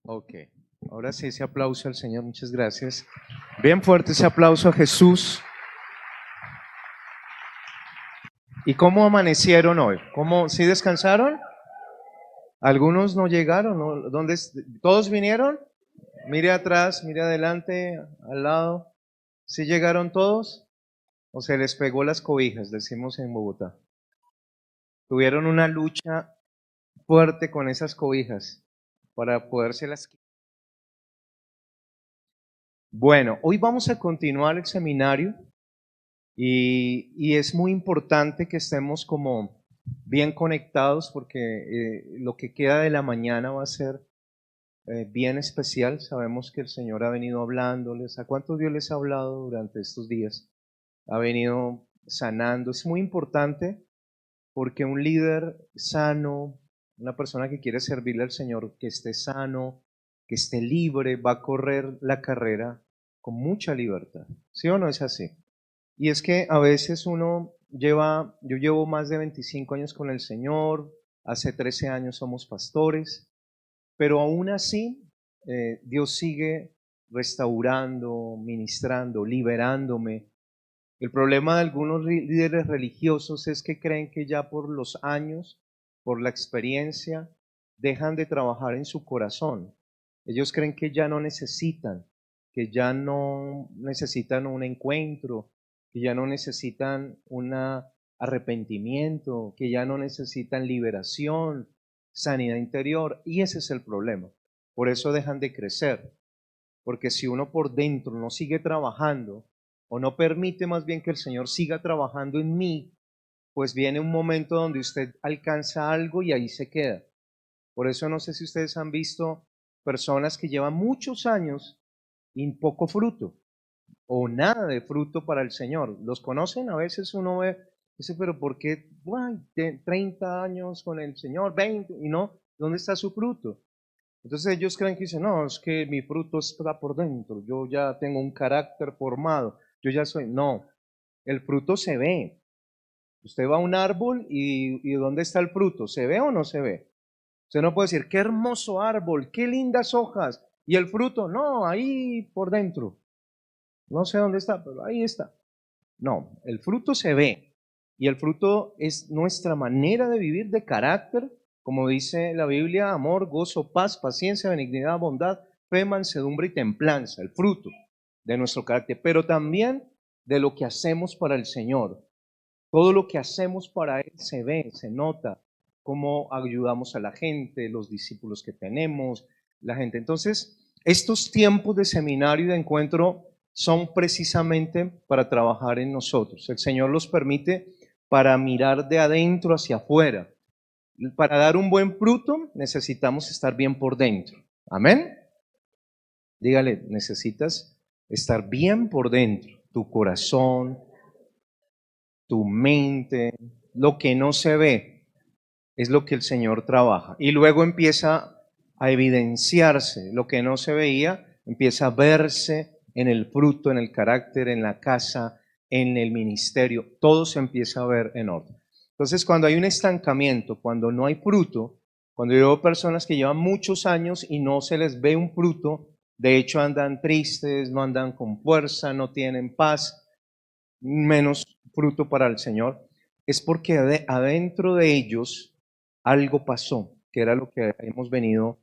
Ok, ahora sí ese aplauso al Señor, muchas gracias. Bien fuerte ese aplauso a Jesús. ¿Y cómo amanecieron hoy? ¿Cómo, sí descansaron? Algunos no llegaron, ¿no? ¿Todos vinieron? Mire atrás, mire adelante, al lado. ¿Sí llegaron todos? ¿O se les pegó las cobijas, decimos en Bogotá? Tuvieron una lucha fuerte con esas cobijas para podérselas quitar. Bueno, hoy vamos a continuar el seminario. Y es muy importante que estemos como bien conectados porque lo que queda de la mañana va a ser bien especial. Sabemos que el Señor ha venido hablándoles. ¿A cuántos Dios les ha hablado durante estos días? Ha venido sanando. Es muy importante porque un líder sano, una persona que quiere servirle al Señor, que esté sano, que esté libre, va a correr la carrera con mucha libertad. ¿Sí o no es así? Y es que a veces yo llevo más de 25 años con el Señor, hace 13 años somos pastores, pero aún así Dios sigue restaurando, ministrando, liberándome. El problema de algunos líderes religiosos es que creen que ya por los años, por la experiencia, dejan de trabajar en su corazón. Ellos creen que ya no necesitan un encuentro, que ya no necesitan un arrepentimiento, que ya no necesitan liberación, sanidad interior, y ese es el problema. Por eso dejan de crecer, porque si uno por dentro no sigue trabajando, o no permite más bien que el Señor siga trabajando en mí, pues viene un momento donde usted alcanza algo y ahí se queda. Por eso no sé si ustedes han visto personas que llevan muchos años y poco fruto o nada de fruto para el Señor. ¿Los conocen? A veces uno ve, dice, pero ¿por qué 30 años con el Señor, 20 y no? ¿Dónde está su fruto? Entonces ellos creen que dicen, no, es que mi fruto está por dentro, yo ya tengo un carácter formado, yo ya soy. No, el fruto se ve. Usted va a un árbol y ¿dónde está el fruto? ¿Se ve o no se ve? Usted no puede decir, qué hermoso árbol, qué lindas hojas. Y el fruto, no, ahí por dentro. No sé dónde está, pero ahí está. No, el fruto se ve. Y el fruto es nuestra manera de vivir de carácter, como dice la Biblia, amor, gozo, paz, paciencia, benignidad, bondad, fe, mansedumbre y templanza, el fruto de nuestro carácter, pero también de lo que hacemos para el Señor. Todo lo que hacemos para Él se ve, se nota, cómo ayudamos a la gente, los discípulos que tenemos, la gente. Entonces, estos tiempos de seminario y de encuentro son precisamente para trabajar en nosotros. El Señor los permite para mirar de adentro hacia afuera. Para dar un buen fruto necesitamos estar bien por dentro. Amén. Dígale, necesitas estar bien por dentro, tu corazón, tu mente, lo que no se ve es lo que el Señor trabaja. Y luego empieza a evidenciarse lo que no se veía, empieza a verse en el fruto, en el carácter, en la casa, en el ministerio. Todo se empieza a ver en orden. Entonces, cuando hay un estancamiento, cuando no hay fruto, cuando yo veo personas que llevan muchos años y no se les ve un fruto, de hecho andan tristes, no andan con fuerza, no tienen paz, menos fruto para el Señor, es porque adentro de ellos algo pasó, que era lo que hemos venido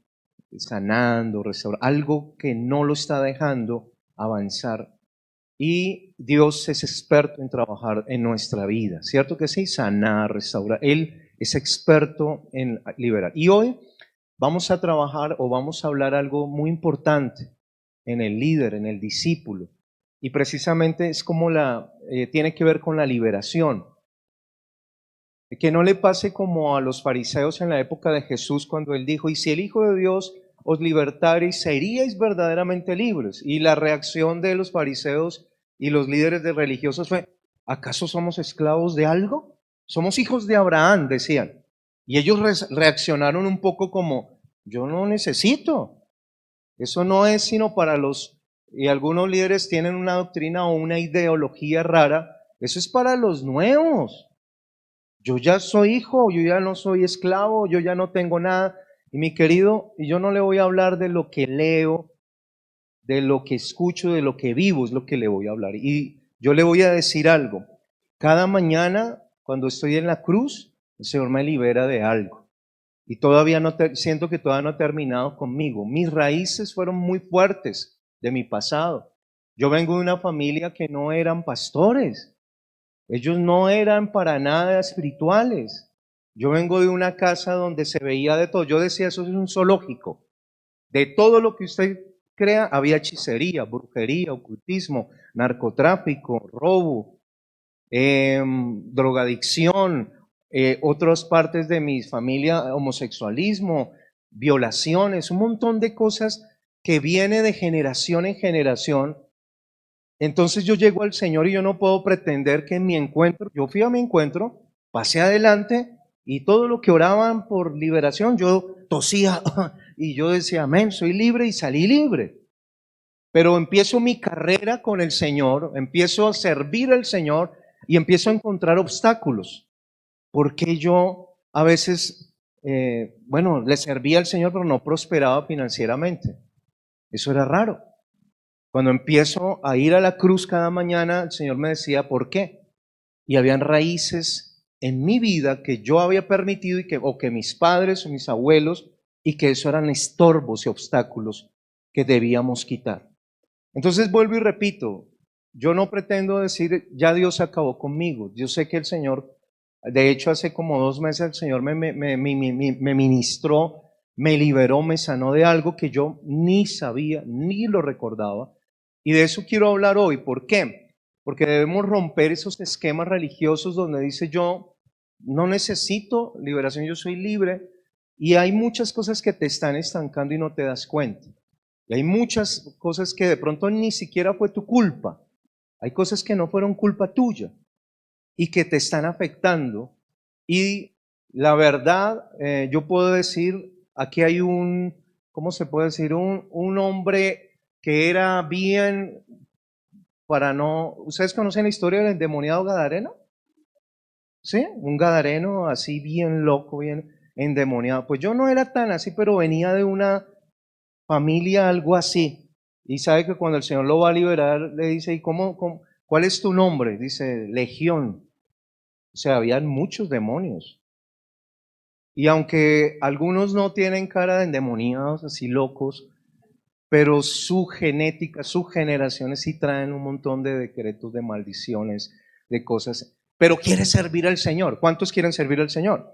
sanando, restaurando, algo que no lo está dejando avanzar. Y Dios es experto en trabajar en nuestra vida, ¿cierto que sí? Sanar, restaurar. Él es experto en liberar. Y hoy vamos a trabajar o vamos a hablar algo muy importante en el líder, en el discípulo. Y precisamente es como tiene que ver con la liberación. Que no le pase como a los fariseos en la época de Jesús cuando él dijo, y si el Hijo de Dios os libertareis, seríais verdaderamente libres. Y la reacción de los fariseos y los líderes de religiosos fue, ¿acaso somos esclavos de algo? Somos hijos de Abraham, decían. Y ellos reaccionaron un poco como, yo no necesito. Eso no es sino para y algunos líderes tienen una doctrina o una ideología rara, eso es para los nuevos. Yo ya soy hijo, yo ya no soy esclavo, yo ya no tengo nada. Y mi querido, yo no le voy a hablar de lo que leo, de lo que escucho, de lo que vivo, es lo que le voy a hablar. Y yo le voy a decir algo. Cada mañana, cuando estoy en la cruz, el Señor me libera de algo. Y todavía siento que todavía no ha terminado conmigo. Mis raíces fueron muy fuertes de mi pasado. Yo vengo de una familia que no eran pastores. Ellos no eran para nada espirituales. Yo vengo de una casa donde se veía de todo. Yo decía, eso es un zoológico. De todo lo que usted crea, había hechicería, brujería, ocultismo, narcotráfico, robo, drogadicción, otras partes de mi familia, homosexualismo, violaciones, un montón de cosas que viene de generación en generación. Entonces yo llego al Señor y yo no puedo pretender que en mi encuentro, yo fui a mi encuentro, pasé adelante y todo lo que oraban por liberación, yo tosía y yo decía, amén, soy libre y salí libre. Pero empiezo mi carrera con el Señor, empiezo a servir al Señor y empiezo a encontrar obstáculos. Porque yo a veces, le servía al Señor, pero no prosperaba financieramente. Eso era raro. Cuando empiezo a ir a la cruz cada mañana, el Señor me decía, ¿por qué? Y habían raíces en mi vida que yo había permitido o que mis padres o mis abuelos, y que eso eran estorbos y obstáculos que debíamos quitar. Entonces vuelvo y repito, yo no pretendo decir, ya Dios acabó conmigo. Yo sé que el Señor, de hecho hace como 2 meses el Señor me ministró, me liberó, me sanó de algo que yo ni sabía, ni lo recordaba. Y de eso quiero hablar hoy. ¿Por qué? Porque debemos romper esos esquemas religiosos donde dice yo no necesito liberación, yo soy libre. Y hay muchas cosas que te están estancando y no te das cuenta. Y hay muchas cosas que de pronto ni siquiera fue tu culpa. Hay cosas que no fueron culpa tuya y que te están afectando. Y la verdad, yo puedo decir, aquí hay ¿cómo se puede decir? Un hombre que era bien, ¿ustedes conocen la historia del endemoniado Gadareno? ¿Sí? Un gadareno así bien loco, bien endemoniado. Pues yo no era tan así, pero venía de una familia algo así. Y sabe que cuando el Señor lo va a liberar, le dice, ¿y cuál es tu nombre? Dice, Legión. O sea, habían muchos demonios. Y aunque algunos no tienen cara de endemoniados, así locos, pero su genética, sus generaciones sí traen un montón de decretos, de maldiciones, de cosas. Pero quiere servir al Señor. ¿Cuántos quieren servir al Señor?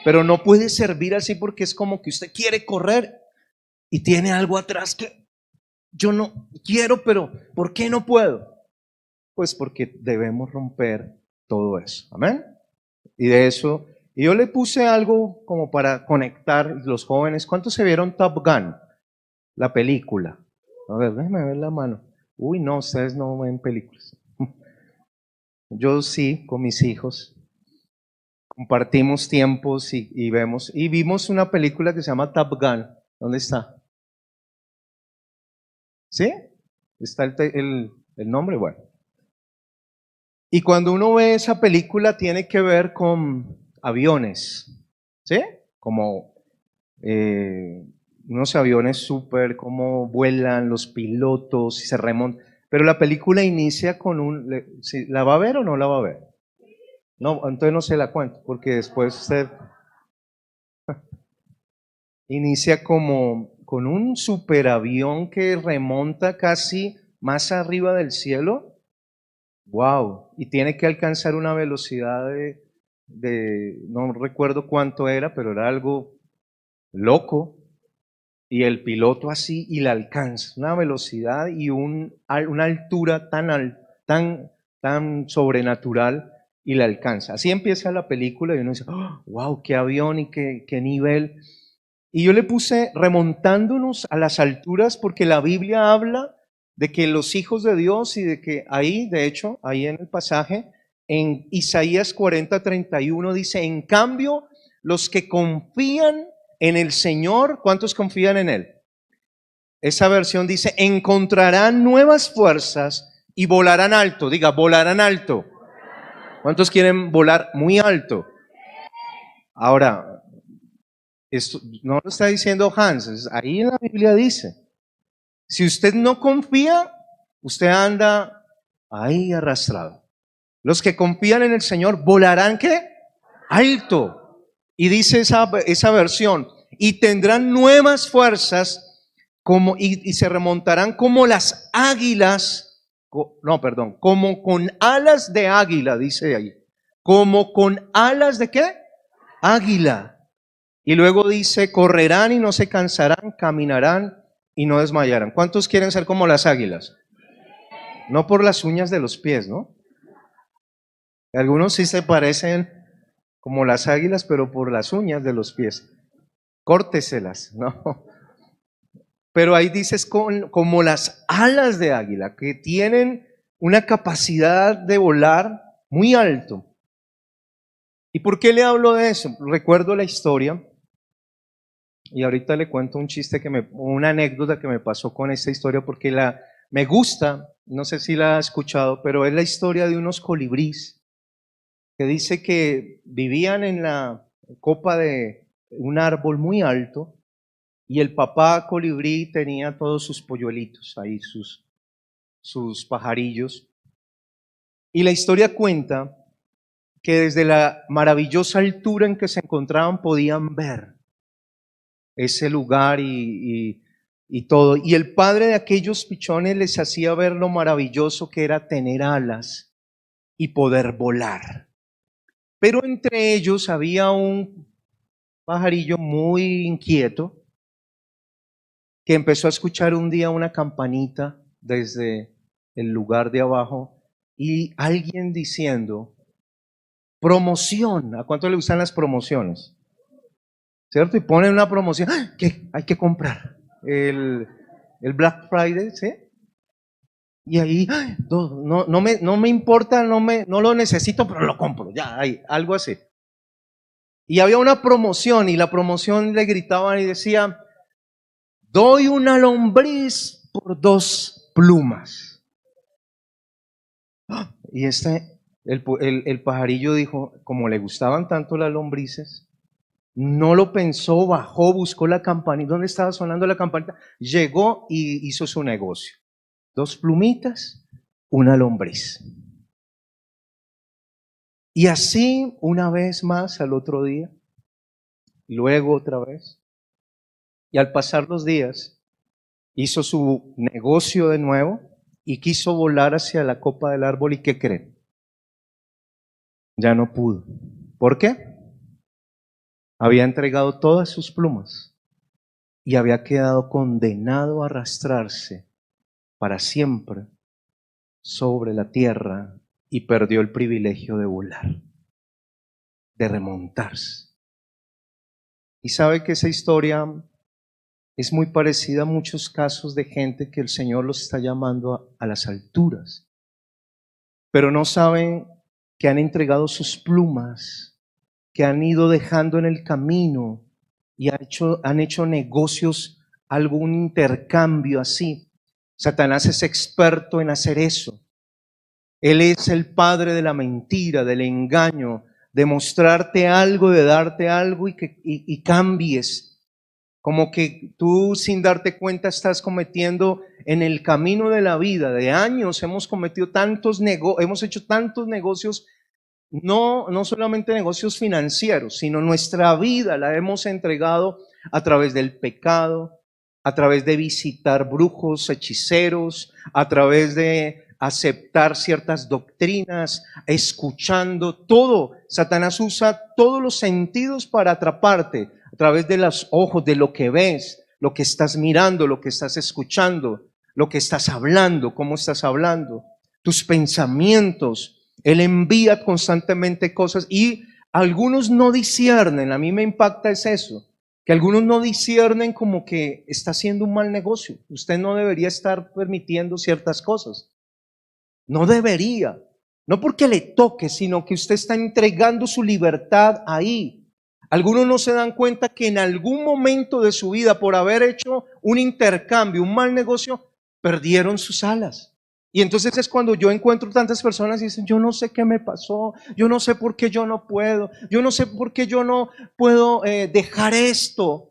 Pero no puede servir así porque es como que usted quiere correr y tiene algo atrás que yo no quiero, pero ¿por qué no puedo? Pues porque debemos romper todo eso. Amén. Y de eso, y yo le puse algo como para conectar los jóvenes. ¿Cuántos se vieron Top Gun? La película. A ver, déjenme ver la mano. Uy, no, ustedes no ven películas. Yo sí, con mis hijos. Compartimos tiempos y vimos una película que se llama Top Gun. ¿Dónde está? ¿Sí? ¿Está el nombre? Bueno. Y cuando uno ve esa película tiene que ver con aviones, ¿sí? Como unos aviones súper, cómo vuelan los pilotos y se remontan. Pero la película inicia con ¿la va a ver o no la va a ver? No, entonces no se la cuento, porque después usted inicia como con un superavión que remonta casi más arriba del cielo. Wow, y tiene que alcanzar una velocidad no recuerdo cuánto era, pero era algo loco. Y el piloto así y la alcanza, una velocidad y una altura tan sobrenatural y la alcanza. Así empieza la película y uno dice, oh, wow, qué avión y qué nivel. Y yo le puse remontándonos a las alturas porque la Biblia habla de que los hijos de Dios y de que ahí, de hecho, ahí en el pasaje, en Isaías 40:31 dice, en cambio, los que confían en el Señor, ¿cuántos confían en Él? Esa versión dice, encontrarán nuevas fuerzas y volarán alto. Diga, volarán alto. ¿Cuántos quieren volar muy alto? Ahora, Esto no lo está diciendo Hans, ahí en la Biblia dice, si usted no confía, usted anda ahí arrastrado. Los que confían en el Señor volarán, ¿qué? Alto. Y dice esa versión, y tendrán nuevas fuerzas y se remontarán como las águilas, como con alas de águila, dice ahí. Como con alas de ¿qué? Águila. Y luego dice, correrán y no se cansarán, caminarán y no desmayarán. ¿Cuántos quieren ser como las águilas? No por las uñas de los pies, ¿no? Algunos sí se parecen como las águilas, pero por las uñas de los pies. Córteselas, ¿no? Pero ahí dices como las alas de águila, que tienen una capacidad de volar muy alto. ¿Y por qué le hablo de eso? Recuerdo la historia, y ahorita le cuento un chiste una anécdota que me pasó con esta historia, porque me gusta, no sé si la ha escuchado, pero es la historia de unos colibrís que dice que vivían en la copa de un árbol muy alto y el papá colibrí tenía todos sus polluelitos ahí, sus pajarillos. Y la historia cuenta que desde la maravillosa altura en que se encontraban podían ver ese lugar y todo. Y el padre de aquellos pichones les hacía ver lo maravilloso que era tener alas y poder volar. Pero entre ellos había un pajarillo muy inquieto que empezó a escuchar un día una campanita desde el lugar de abajo y alguien diciendo, promoción. ¿A cuánto le gustan las promociones? ¿Cierto? Y ponen una promoción, que hay que comprar el Black Friday, ¿sí? Y ahí, no me importa, no lo necesito, pero lo compro, ya, hay algo así. Y había una promoción y la promoción le gritaban y decía, doy una lombriz por 2 plumas. Y el pajarillo dijo, como le gustaban tanto las lombrices, no lo pensó, bajó, buscó la campanita. ¿Dónde estaba sonando la campanita? Llegó y hizo su negocio. 2 plumitas, una lombriz. Y así una vez más al otro día, luego otra vez. Y al pasar los días, hizo su negocio de nuevo y quiso volar hacia la copa del árbol. ¿Y qué creen? Ya no pudo. ¿Por qué? Había entregado todas sus plumas y había quedado condenado a arrastrarse para siempre sobre la tierra y perdió el privilegio de volar, de remontarse. Y sabe que esa historia es muy parecida a muchos casos de gente que el Señor los está llamando a las alturas, pero no saben que han entregado sus plumas, que han ido dejando en el camino y han hecho negocios, algún intercambio así. Satanás es experto en hacer eso. Él es el padre de la mentira, del engaño, de mostrarte algo, de darte algo y cambies. Como que tú sin darte cuenta estás cometiendo en el camino de la vida, de años hemos cometido hemos hecho tantos negocios, no solamente negocios financieros, sino nuestra vida la hemos entregado a través del pecado, a través de visitar brujos, hechiceros, a través de aceptar ciertas doctrinas, escuchando todo. Satanás usa todos los sentidos para atraparte, a través de los ojos, de lo que ves, lo que estás mirando, lo que estás escuchando, lo que estás hablando, cómo estás hablando, tus pensamientos. Él envía constantemente cosas y algunos no disciernen. A mí me impacta es eso, que algunos no disciernen como que está haciendo un mal negocio. Usted no debería estar permitiendo ciertas cosas. No debería. No porque le toque, sino que usted está entregando su libertad ahí. Algunos no se dan cuenta que en algún momento de su vida, por haber hecho un intercambio, un mal negocio, perdieron sus alas. Y entonces es cuando yo encuentro tantas personas y dicen, yo no sé qué me pasó, yo no sé por qué yo no puedo, yo no sé por qué yo no puedo dejar esto.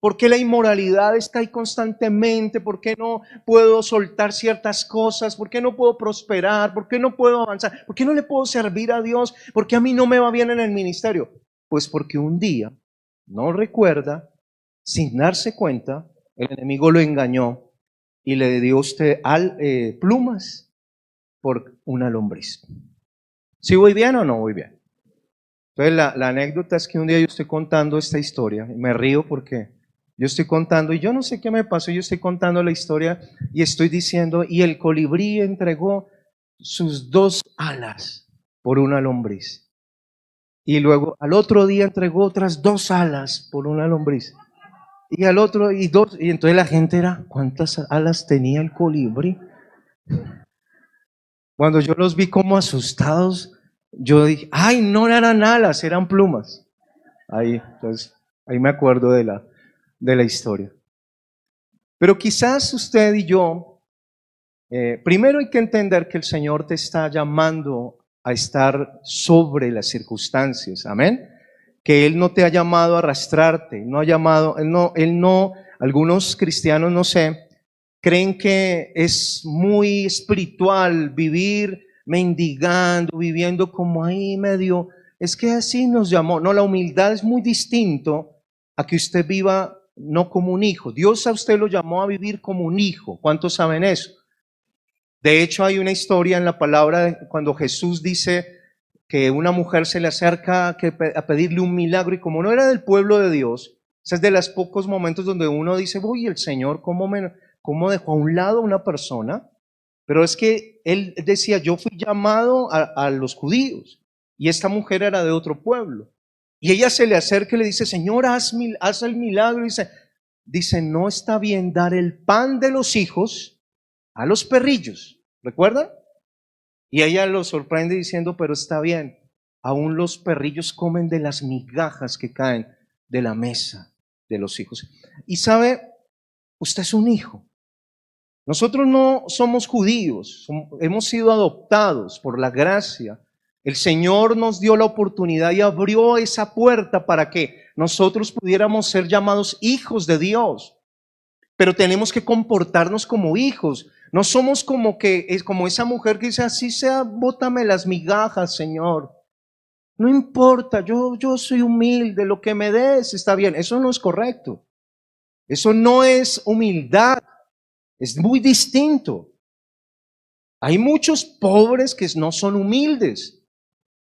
¿Por qué la inmoralidad está ahí constantemente? ¿Por qué no puedo soltar ciertas cosas? ¿Por qué no puedo prosperar? ¿Por qué no puedo avanzar? ¿Por qué no le puedo servir a Dios? ¿Por qué a mí no me va bien en el ministerio? Pues porque un día, no recuerda, sin darse cuenta, el enemigo lo engañó y le dio a usted plumas por una lombriz. ¿Sí voy bien o no voy bien? Entonces la anécdota es que un día yo estoy contando esta historia y me río porque yo estoy contando y yo no sé qué me pasó, yo estoy contando la historia y estoy diciendo, y el colibrí entregó sus 2 alas por una lombriz. Y luego al otro día entregó otras 2 alas por una lombriz. Y al otro, y dos, y entonces la gente era, ¿cuántas alas tenía el colibrí? Cuando yo los vi como asustados, yo dije, ay, no eran alas, eran plumas. Ahí, entonces, ahí me acuerdo de la historia. Pero quizás usted y yo, primero hay que entender que el Señor te está llamando a estar sobre las circunstancias, amén. Que Él no te ha llamado a arrastrarte, no ha llamado, Él no, algunos cristianos, no sé, creen que es muy espiritual vivir mendigando, viviendo como ahí medio, es que así nos llamó. No, la humildad es muy distinto a que usted viva no como un hijo. Dios a usted lo llamó a vivir como un hijo. ¿Cuántos saben eso? De hecho, hay una historia en la palabra cuando Jesús dice que una mujer se le acerca a pedirle un milagro y como no era del pueblo de Dios, ese es de los pocos momentos donde uno dice, uy, el Señor, ¿cómo dejó a un lado a una persona? Pero es que él decía, yo fui llamado a los judíos y esta mujer era de otro pueblo. Y ella se le acerca y le dice, Señor, haz el milagro. Y dice, no está bien dar el pan de los hijos a los perrillos. ¿Recuerdan? Y ella lo sorprende diciendo, pero está bien, aún los perrillos comen de las migajas que caen de la mesa de los hijos. Y sabe, usted es un hijo. Nosotros no somos judíos, hemos sido adoptados por la gracia. El Señor nos dio la oportunidad y abrió esa puerta para que nosotros pudiéramos ser llamados hijos de Dios. Pero tenemos que comportarnos como hijos. No somos como esa mujer que dice, así sea, bótame las migajas, Señor. No importa, yo soy humilde, lo que me des está bien. Eso no es correcto. Eso no es humildad. Es muy distinto. Hay muchos pobres que no son humildes.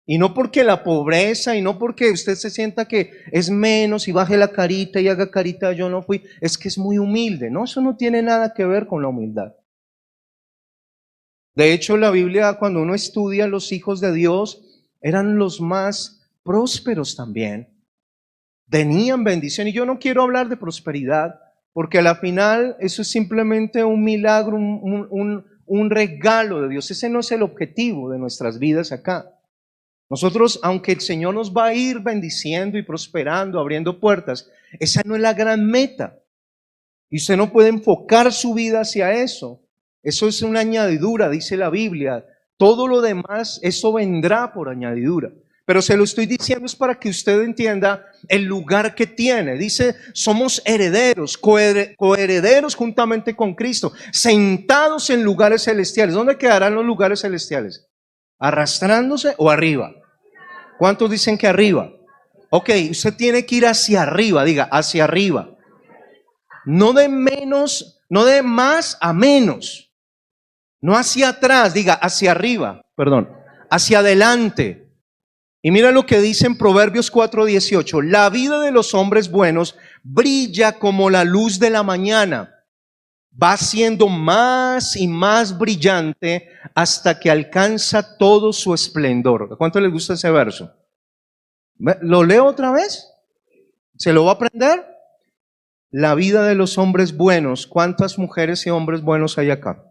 Y no porque la pobreza y no porque usted se sienta que es menos y baje la carita y haga carita, yo no fui, es que es muy humilde. No, eso no tiene nada que ver con la humildad. De hecho, la Biblia, cuando uno estudia, los hijos de Dios eran los más prósperos también. Tenían bendición. Y yo no quiero hablar de prosperidad, porque a la final eso es simplemente un milagro, un regalo de Dios. Ese no es el objetivo de nuestras vidas acá. Nosotros, aunque el Señor nos va a ir bendiciendo y prosperando, abriendo puertas, esa no es la gran meta. Y usted no puede enfocar su vida hacia eso. Eso es una añadidura, dice la Biblia. Todo lo demás, eso vendrá por añadidura. Pero se lo estoy diciendo es para que usted entienda el lugar que tiene. Dice, somos herederos, coherederos juntamente con Cristo, sentados en lugares celestiales. ¿Dónde quedarán los lugares celestiales? ¿Arrastrándose o arriba? ¿Cuántos dicen que arriba? Ok, usted tiene que ir hacia arriba, diga, hacia arriba. No de menos, no de más a menos. No hacia atrás, diga, hacia arriba, perdón, hacia adelante. Y mira lo que dice en Proverbios 4:18. La vida de los hombres buenos brilla como la luz de la mañana. Va siendo más y más brillante hasta que alcanza todo su esplendor. ¿A cuánto les gusta ese verso? ¿Lo leo otra vez? ¿Se lo va a aprender? La vida de los hombres buenos. ¿Cuántas mujeres y hombres buenos hay acá?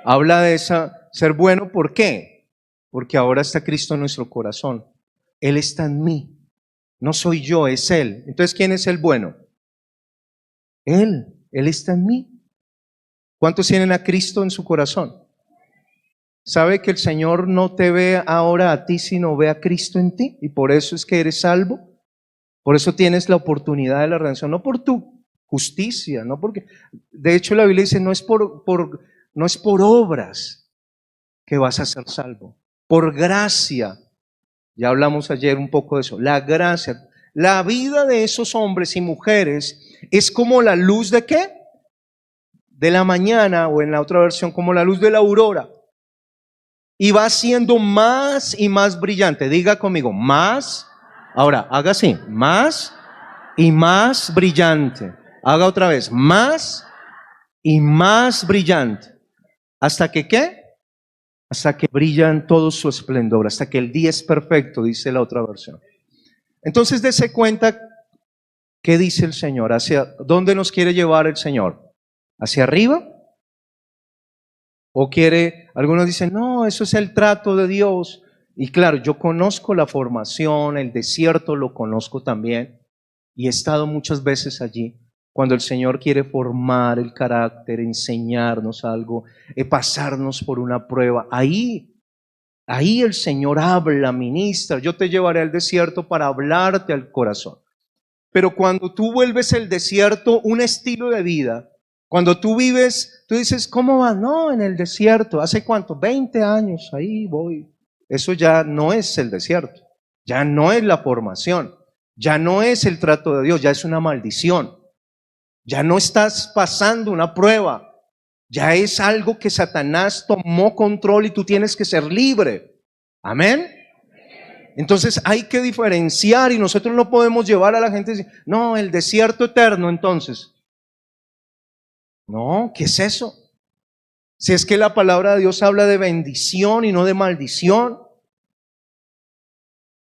Habla de ser bueno, ¿por qué? Porque ahora está Cristo en nuestro corazón. Él está en mí. No soy yo, es Él. Entonces, ¿quién es el bueno? Él está en mí. ¿Cuántos tienen a Cristo en su corazón? ¿Sabe que el Señor no te ve ahora a ti, sino ve a Cristo en ti? Y por eso es que eres salvo. Por eso tienes la oportunidad de la redención, no por tu justicia, no porque, de hecho la Biblia dice, no es por obras que vas a ser salvo, por gracia. Ya hablamos ayer un poco de eso, la gracia. La vida de esos hombres y mujeres es como la luz ¿de qué? De la mañana, o en la otra versión, como la luz de la aurora. Y va siendo más y más brillante. Diga conmigo, más. Ahora, haga así, más y más brillante. Haga otra vez, más y más brillante. ¿Hasta que qué? Hasta que brilla en todo su esplendor, hasta que el día es perfecto, dice la otra versión. Entonces, dése cuenta qué dice el Señor, hacia dónde nos quiere llevar el Señor. ¿Hacia arriba? ¿O quiere, algunos dicen, no, eso es el trato de Dios? Y claro, yo conozco la formación, el desierto lo conozco también, y he estado muchas veces allí, cuando el Señor quiere formar el carácter, enseñarnos algo, pasarnos por una prueba. Ahí el Señor habla, ministra. Yo te llevaré al desierto para hablarte al corazón. Pero cuando tú vuelves el desierto un estilo de vida, cuando tú vives, tú dices, ¿cómo vas? No, en el desierto. ¿Hace cuánto? 20 años, ahí voy. Eso ya no es el desierto, ya no es la formación, ya no es el trato de Dios, ya es una maldición. Ya no estás pasando una prueba, ya es algo que Satanás tomó control y tú tienes que ser libre. Amén. Entonces hay que diferenciar y nosotros no podemos llevar a la gente a decir, no, el desierto eterno entonces. No, ¿qué es eso? Si es que la palabra de Dios habla de bendición y no de maldición.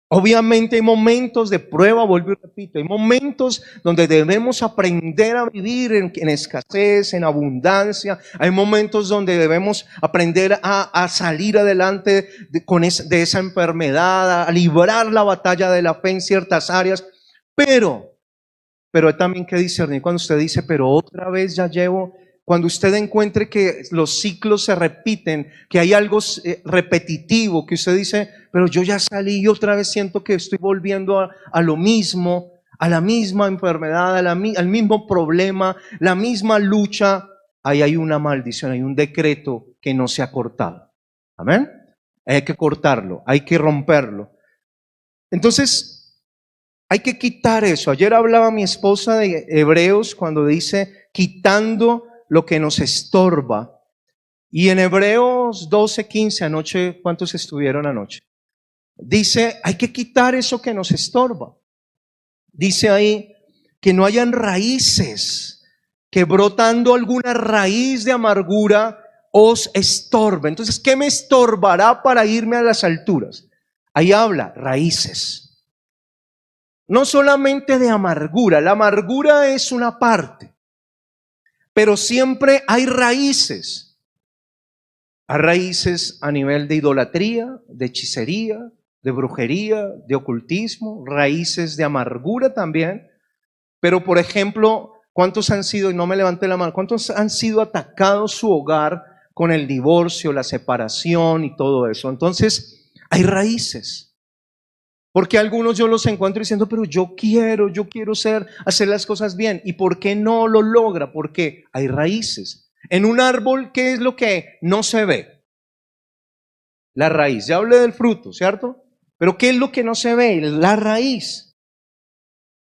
Obviamente hay momentos de prueba, vuelvo y repito, hay momentos donde debemos aprender a vivir en escasez, en abundancia. Hay momentos donde debemos aprender a salir adelante de esa enfermedad, a librar la batalla de la fe en ciertas áreas. Pero hay también que discernir cuando usted dice, pero otra vez ya llevo. Cuando usted encuentre que los ciclos se repiten, que hay algo repetitivo, que usted dice, pero yo ya salí y otra vez siento que estoy volviendo a lo mismo, a la misma enfermedad, al mismo problema, la misma lucha, ahí hay una maldición, hay un decreto que no se ha cortado. Amén. Hay que cortarlo, hay que romperlo. Entonces, hay que quitar eso. Ayer hablaba mi esposa de Hebreos cuando dice, quitando lo que nos estorba. Y en Hebreos 12:15 anoche, ¿cuántos estuvieron anoche? Dice, hay que quitar eso que nos estorba. Dice ahí que no hayan raíces, que brotando alguna raíz de amargura os estorbe. Entonces, ¿qué me estorbará para irme a las alturas? Ahí habla, raíces. No solamente de amargura, la amargura es una parte. Pero siempre hay raíces. Hay raíces a nivel de idolatría, de hechicería, de brujería, de ocultismo, raíces de amargura también. Pero por ejemplo, ¿cuántos han sido, y no me levanté la mano, cuántos han sido atacados su hogar con el divorcio, la separación y todo eso? Entonces, hay raíces. Porque algunos yo los encuentro diciendo, pero yo quiero hacer las cosas bien. ¿Y por qué no lo logra? Porque hay raíces. En un árbol, ¿qué es lo que no se ve? La raíz. Ya hablé del fruto, ¿cierto? Pero ¿qué es lo que no se ve? La raíz.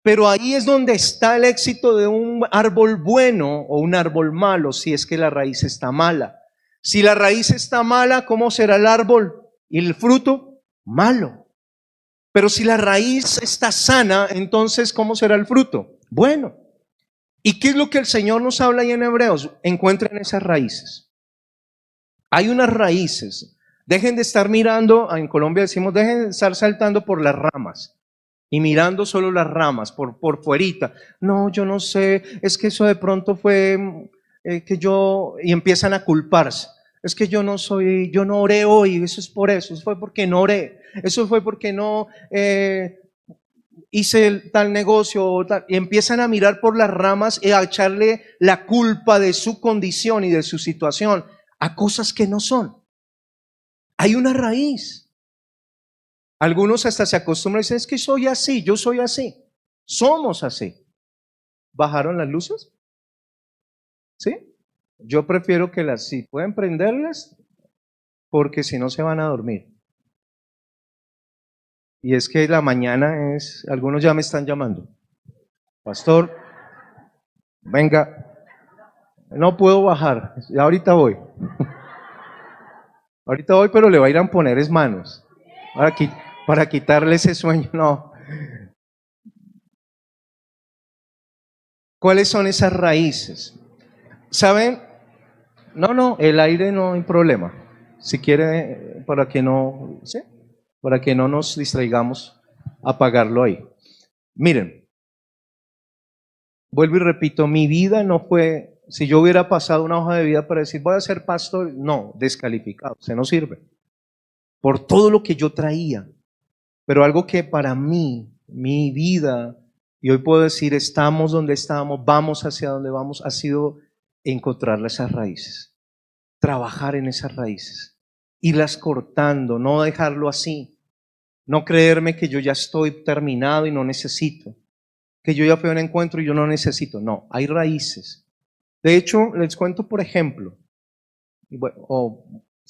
Pero ahí es donde está el éxito de un árbol bueno o un árbol malo, si es que la raíz está mala. Si la raíz está mala, ¿cómo será el árbol? Y el fruto, malo. Pero si la raíz está sana, entonces ¿cómo será el fruto? Bueno. ¿Y qué es lo que el Señor nos habla ahí en Hebreos? Encuentren esas raíces. Hay unas raíces. Dejen de estar mirando, en Colombia decimos, dejen de estar saltando por las ramas y mirando solo las ramas, por fuerita. No, yo no sé, es que eso de pronto fue y empiezan a culparse. Es que yo no oré hoy, eso es por eso, eso fue porque no oré, eso fue porque no hice tal negocio, y empiezan a mirar por las ramas y a echarle la culpa de su condición y de su situación a cosas que no son. Hay una raíz. Algunos hasta se acostumbran y dicen, es que soy así, yo soy así. Somos así. ¿Bajaron las luces? ¿Sí? Yo prefiero que si pueden prenderlas, porque si no se van a dormir. Y es que la mañana algunos ya me están llamando. Pastor, venga, no puedo bajar, ya ahorita voy. Ahorita voy, pero le va a ir a poner manos para quitarle ese sueño. No. ¿Cuáles son esas raíces? ¿Saben? No, el aire no hay problema. Si quiere, ¿sí? Para que no nos distraigamos, apagarlo ahí. Miren, vuelvo y repito, mi vida no fue, si yo hubiera pasado una hoja de vida para decir, voy a ser pastor, no, descalificado, se no sirve. Por todo lo que yo traía. Pero algo que para mí, mi vida, y hoy puedo decir, estamos donde estamos, vamos hacia donde vamos, ha sido encontrar esas raíces, trabajar en esas raíces, irlas cortando, no dejarlo así, no creerme que yo ya estoy terminado y no necesito, que yo ya fui a un encuentro y yo no necesito. No, hay raíces. De hecho, les cuento, por ejemplo,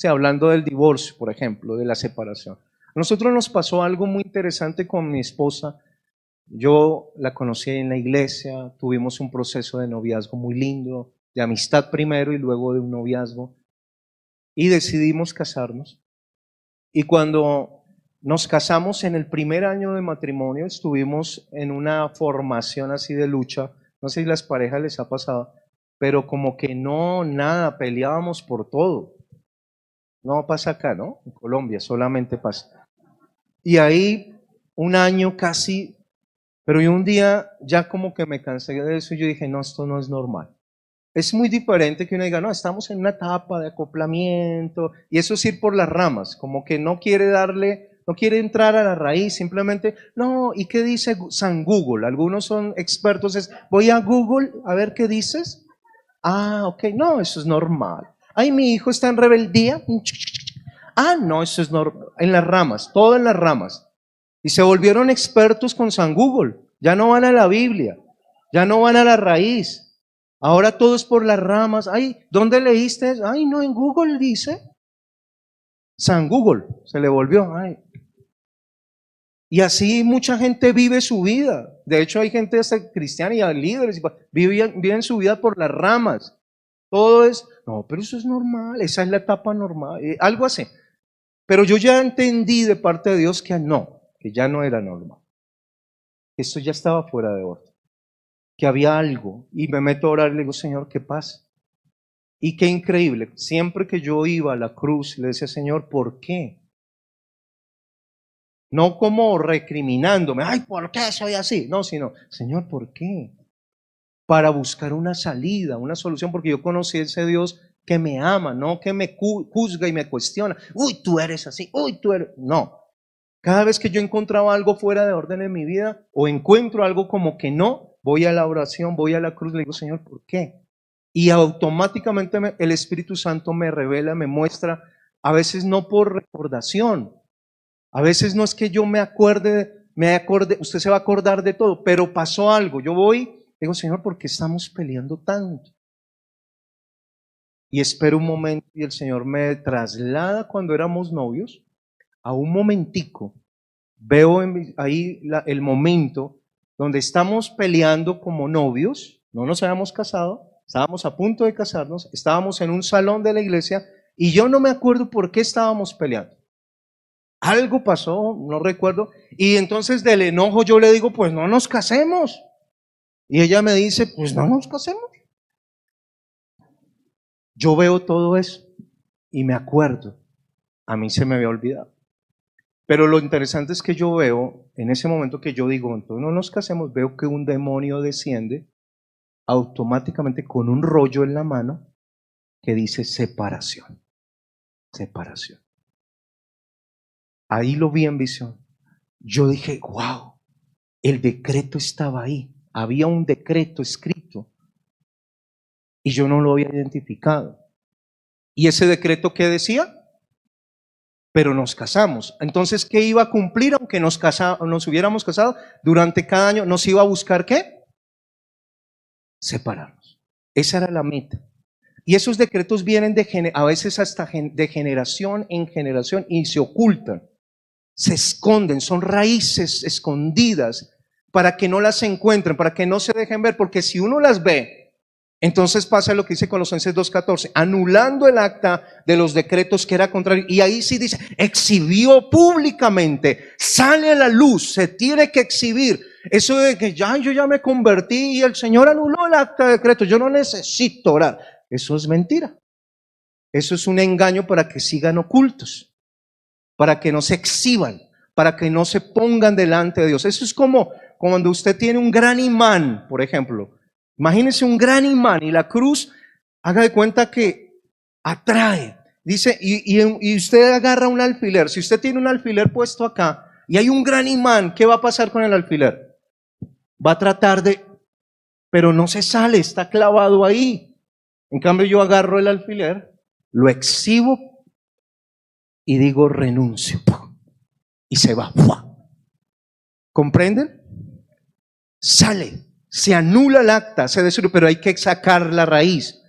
hablando del divorcio, por ejemplo, de la separación. A nosotros nos pasó algo muy interesante con mi esposa. Yo la conocí en la iglesia, tuvimos un proceso de noviazgo muy lindo, de amistad primero y luego de un noviazgo, y decidimos casarnos. Y cuando nos casamos en el primer año de matrimonio, estuvimos en una formación así de lucha. No sé si las parejas les ha pasado, pero como que no, nada, peleábamos por todo. No pasa acá, ¿no? En Colombia solamente pasa. Y ahí un año casi, pero yo un día ya como que me cansé de eso y yo dije, no, esto no es normal. Es muy diferente que uno diga, no, estamos en una etapa de acoplamiento, y eso es ir por las ramas, como que no quiere no quiere entrar a la raíz, simplemente, no, ¿y qué dice San Google? Algunos son expertos, voy a Google a ver qué dices. Ah, ok, no, eso es normal. Ay, mi hijo está en rebeldía. Ah, no, eso es normal. En las ramas, todo en las ramas. Y se volvieron expertos con San Google. Ya no van a la Biblia, ya no van a la raíz. Ahora todo es por las ramas. Ay, ¿dónde leíste? Ay, no, en Google dice. San Google se le volvió. Ay. Y así mucha gente vive su vida. De hecho, hay gente hasta cristiana y líderes, viven su vida por las ramas. Todo es, no, pero eso es normal, esa es la etapa normal, algo así. Pero yo ya entendí de parte de Dios que no, que ya no era normal. Esto ya estaba fuera de orden. Que había algo. Y me meto a orar y le digo, Señor, ¿qué pasa? Y qué increíble. Siempre que yo iba a la cruz, le decía, Señor, ¿por qué? No como recriminándome, ay, ¿por qué soy así? No, sino, Señor, ¿por qué? Para buscar una salida, una solución, porque yo conocí a ese Dios que me ama, no que me juzga y me cuestiona. Uy, tú eres así, uy, tú eres. No. Cada vez que yo encontraba algo fuera de orden en mi vida o encuentro algo como que no, voy a la oración, voy a la cruz, le digo, Señor, ¿por qué? Y automáticamente el Espíritu Santo me revela, me muestra, a veces no por recordación, a veces no es que yo me acorde, usted se va a acordar de todo, pero pasó algo. Yo voy, digo, Señor, ¿por qué estamos peleando tanto? Y espero un momento y el Señor me traslada cuando éramos novios a un momentico. Veo ahí el momento donde estamos peleando como novios, no nos habíamos casado, estábamos a punto de casarnos, estábamos en un salón de la iglesia y yo no me acuerdo por qué estábamos peleando. Algo pasó, no recuerdo, y entonces del enojo yo le digo, pues no nos casemos. Y ella me dice, pues no nos casemos. Yo veo todo eso y me acuerdo, a mí se me había olvidado. Pero lo interesante es que yo veo, en ese momento que yo digo, entonces no nos casemos, veo que un demonio desciende automáticamente con un rollo en la mano que dice separación, separación. Ahí lo vi en visión. Yo dije, wow, El decreto estaba ahí. Había un decreto escrito y yo no lo había identificado. ¿Y ese decreto qué decía? Pero nos casamos. Entonces, ¿qué iba a cumplir aunque nos hubiéramos casado? Durante cada año nos iba a buscar ¿qué? Separarnos. Esa era la meta. Y esos decretos vienen a veces hasta de generación en generación y se ocultan, se esconden, son raíces escondidas para que no las encuentren, para que no se dejen ver, porque si uno las ve, entonces pasa lo que dice Colosenses 2:14, anulando el acta de los decretos que era contrario. Y ahí sí dice, exhibió públicamente, sale a la luz, se tiene que exhibir. Eso de que yo ya me convertí y el Señor anuló el acta de decreto, yo no necesito orar. Eso es mentira. Eso es un engaño para que sigan ocultos, para que no se exhiban, para que no se pongan delante de Dios. Eso es como cuando usted tiene un gran imán, por ejemplo. Imagínese un gran imán y la cruz, haga de cuenta que atrae. Dice, y usted agarra un alfiler. Si usted tiene un alfiler puesto acá y hay un gran imán, ¿qué va a pasar con el alfiler? Va a tratar de, pero no se sale, está clavado ahí. En cambio, yo agarro el alfiler, lo exhibo y digo renuncio. Y se va. ¿Comprenden? Sale, se anula el acta, se destruye, pero hay que sacar la raíz,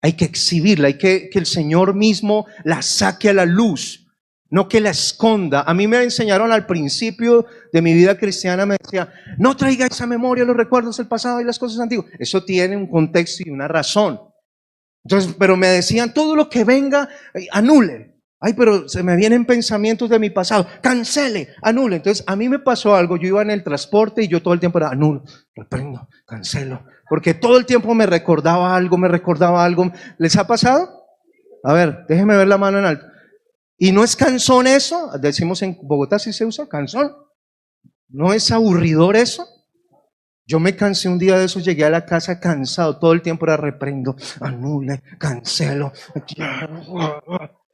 hay que exhibirla, hay que el Señor mismo la saque a la luz, no que la esconda. A mí me enseñaron al principio de mi vida cristiana, me decía, no traigáis a memoria los recuerdos del pasado y las cosas antiguas. Eso tiene un contexto y una razón. Entonces, pero me decían, todo lo que venga, anule. Ay, pero se me vienen pensamientos de mi pasado, cancele, anule. Entonces, a mí me pasó algo, yo iba en el transporte y yo todo el tiempo era, anulo, reprendo, cancelo. Porque todo el tiempo me recordaba algo. ¿Les ha pasado? A ver, déjenme ver la mano en alto. ¿Y no es cansón eso? Decimos en Bogotá si se usa, cansón. ¿No es aburridor eso? Yo me cansé un día de eso, llegué a la casa cansado, todo el tiempo era reprendo, anule, cancelo.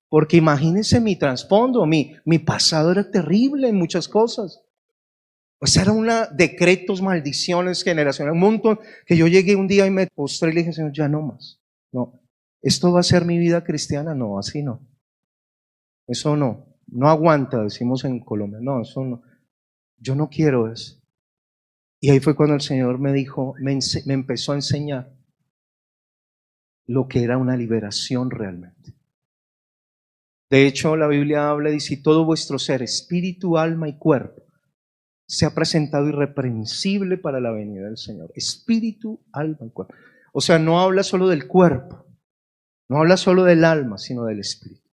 Porque imagínense mi trasfondo, mi pasado era terrible en muchas cosas. Pues era decretos, maldiciones generacionales, un montón, que yo llegué un día y me postré y le dije, Señor, ya no más. No, esto va a ser mi vida cristiana, no, así no. Eso no aguanta, decimos en Colombia, no, eso no. Yo no quiero eso. Y ahí fue cuando el Señor me dijo, me empezó a enseñar lo que era una liberación realmente. De hecho, la Biblia habla y dice, todo vuestro ser, espíritu, alma y cuerpo, se ha presentado irreprensible para la venida del Señor. Espíritu, alma y cuerpo. O sea, no habla solo del cuerpo, no habla solo del alma, sino del espíritu.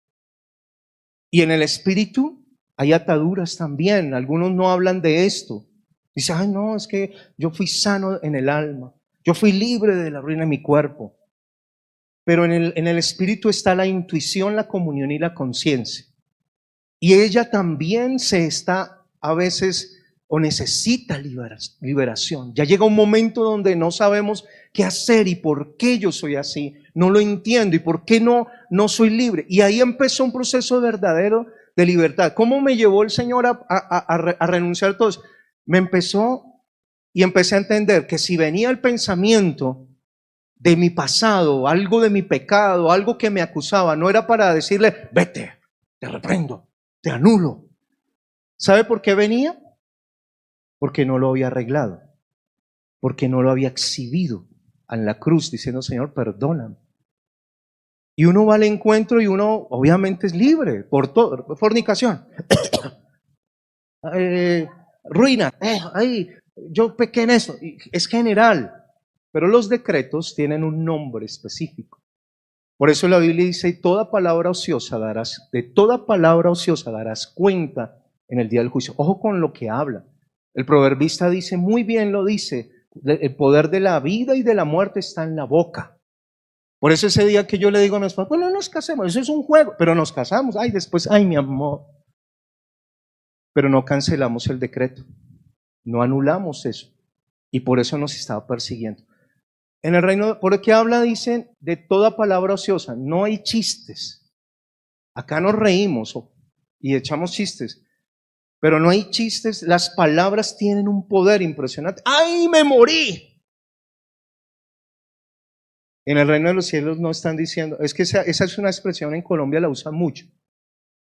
Y en el espíritu hay ataduras también. Algunos no hablan de esto. Dice, ay no, es que yo fui sano en el alma, yo fui libre de la ruina de mi cuerpo. Pero en el espíritu está la intuición, la comunión y la conciencia. Y ella también se está a veces o necesita liberación. Ya llega un momento donde no sabemos qué hacer y por qué yo soy así, no lo entiendo y por qué no soy libre. Y ahí empezó un proceso verdadero de libertad. ¿Cómo me llevó el Señor a renunciar a todo eso? Empecé a entender que si venía el pensamiento de mi pasado, algo de mi pecado, algo que me acusaba, no era para decirle, vete, te reprendo, te anulo. ¿Sabe por qué venía? Porque no lo había arreglado, porque no lo había exhibido en la cruz diciendo, Señor, perdóname. Y uno va al encuentro y uno obviamente es libre por todo, fornicación, ruina, yo pequé en eso, es general, pero los decretos tienen un nombre específico. Por eso la Biblia dice, de toda palabra ociosa darás cuenta en el día del juicio. Ojo con lo que habla. El proverbista dice, muy bien lo dice, el poder de la vida y de la muerte está en la boca. Por eso ese día que yo le digo a mi esposa, bueno, nos casemos, eso es un juego, pero nos casamos, después, mi amor. Pero no cancelamos el decreto, no anulamos eso, y por eso nos estaba persiguiendo. En el reino, ¿por qué habla? Dicen, de toda palabra ociosa, no hay chistes. Acá nos reímos y echamos chistes, Pero no hay chistes, las palabras tienen un poder impresionante. ¡Ay, me morí! En el reino de los cielos no están diciendo, es que esa es una expresión en Colombia, la usan mucho.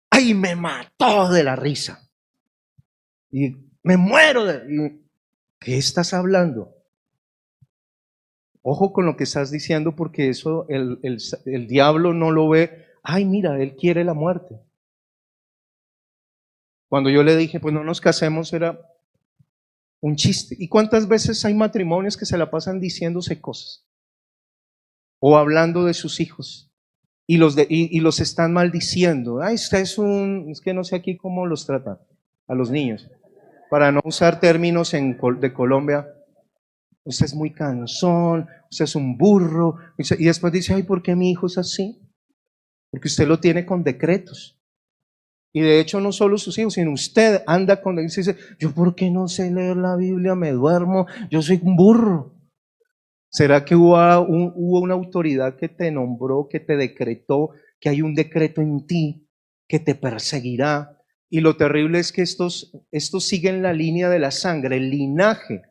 ¡Ay, me mató de la risa! Y me muero de... ¿Qué estás hablando? Ojo con lo que estás diciendo, porque eso el diablo no lo ve. Ay, mira, él quiere la muerte. Cuando yo le dije, pues no nos casemos, era un chiste. ¿Y cuántas veces hay matrimonios que se la pasan diciéndose cosas? O hablando de sus hijos. Y los están maldiciendo. Ay, usted es que no sé aquí cómo los tratan a los niños. Para no usar términos de Colombia. Usted es muy cansón, usted es un burro. Y después dice, ay, ¿por qué mi hijo es así? Porque usted lo tiene con decretos. Y de hecho no solo sus hijos, sino usted anda con decretos y dice, yo ¿por qué no sé leer la Biblia? Me duermo, yo soy un burro. ¿Será que hubo una autoridad que te nombró, que te decretó, que hay un decreto en ti que te perseguirá? Y lo terrible es que estos siguen la línea de la sangre, el linaje.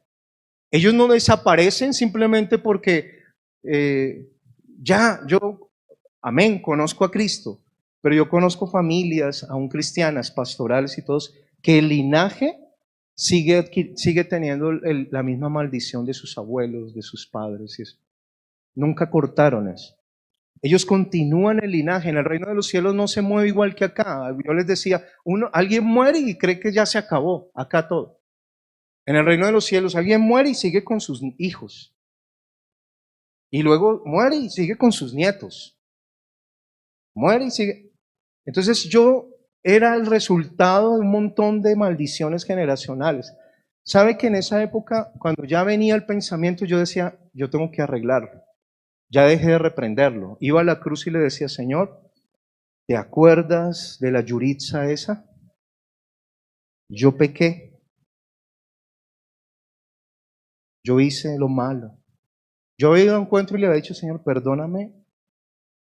Ellos no desaparecen simplemente porque amén, conozco a Cristo, pero yo conozco familias, aún cristianas, pastorales y todos, que el linaje sigue teniendo la misma maldición de sus abuelos, de sus padres. Y eso. Nunca cortaron eso. Ellos continúan el linaje. En el reino de los cielos no se mueve igual que acá. Yo les decía, alguien muere y cree que ya se acabó, acá todo. En el reino de los cielos alguien muere y sigue con sus hijos. Y luego muere y sigue con sus nietos. Muere y sigue. Entonces yo era el resultado de un montón de maldiciones generacionales. ¿Sabe que en esa época, cuando ya venía el pensamiento, yo decía, yo tengo que arreglarlo? Ya dejé de reprenderlo. Iba a la cruz y le decía, Señor, ¿te acuerdas de la Yuritza esa? Yo pequé. Yo hice lo malo. Yo había ido a un encuentro y le había dicho, Señor, perdóname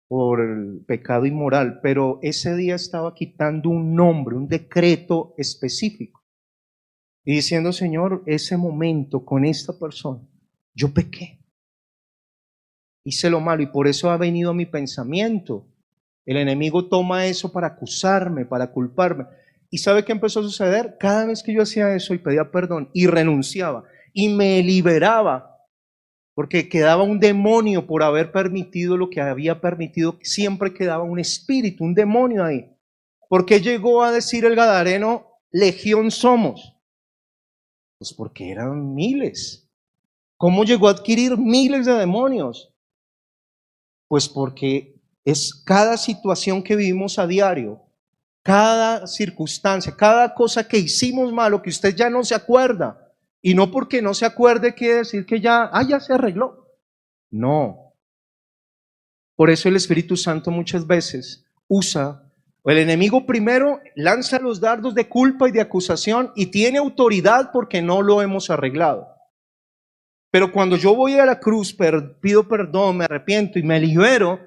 por el pecado inmoral, pero ese día estaba quitando un nombre, un decreto específico y diciendo, Señor, ese momento con esta persona, yo pequé, hice lo malo y por eso ha venido mi pensamiento. El enemigo toma eso para acusarme, para culparme. ¿Y sabe qué empezó a suceder? Cada vez que yo hacía eso y pedía perdón y renunciaba y me liberaba, porque quedaba un demonio por haber permitido lo que había permitido, siempre quedaba un espíritu, un demonio ahí. ¿Por qué llegó a decir el gadareno, legión somos? Pues porque eran miles. ¿Cómo llegó a adquirir miles de demonios? Pues porque es cada situación que vivimos a diario, cada circunstancia, cada cosa que hicimos malo, que usted ya no se acuerda. Y no porque no se acuerde quiere decir que ya se arregló. No. Por eso el Espíritu Santo muchas veces usa, o el enemigo primero lanza los dardos de culpa y de acusación y tiene autoridad porque no lo hemos arreglado. Pero cuando yo voy a la cruz, pido perdón, me arrepiento y me libero,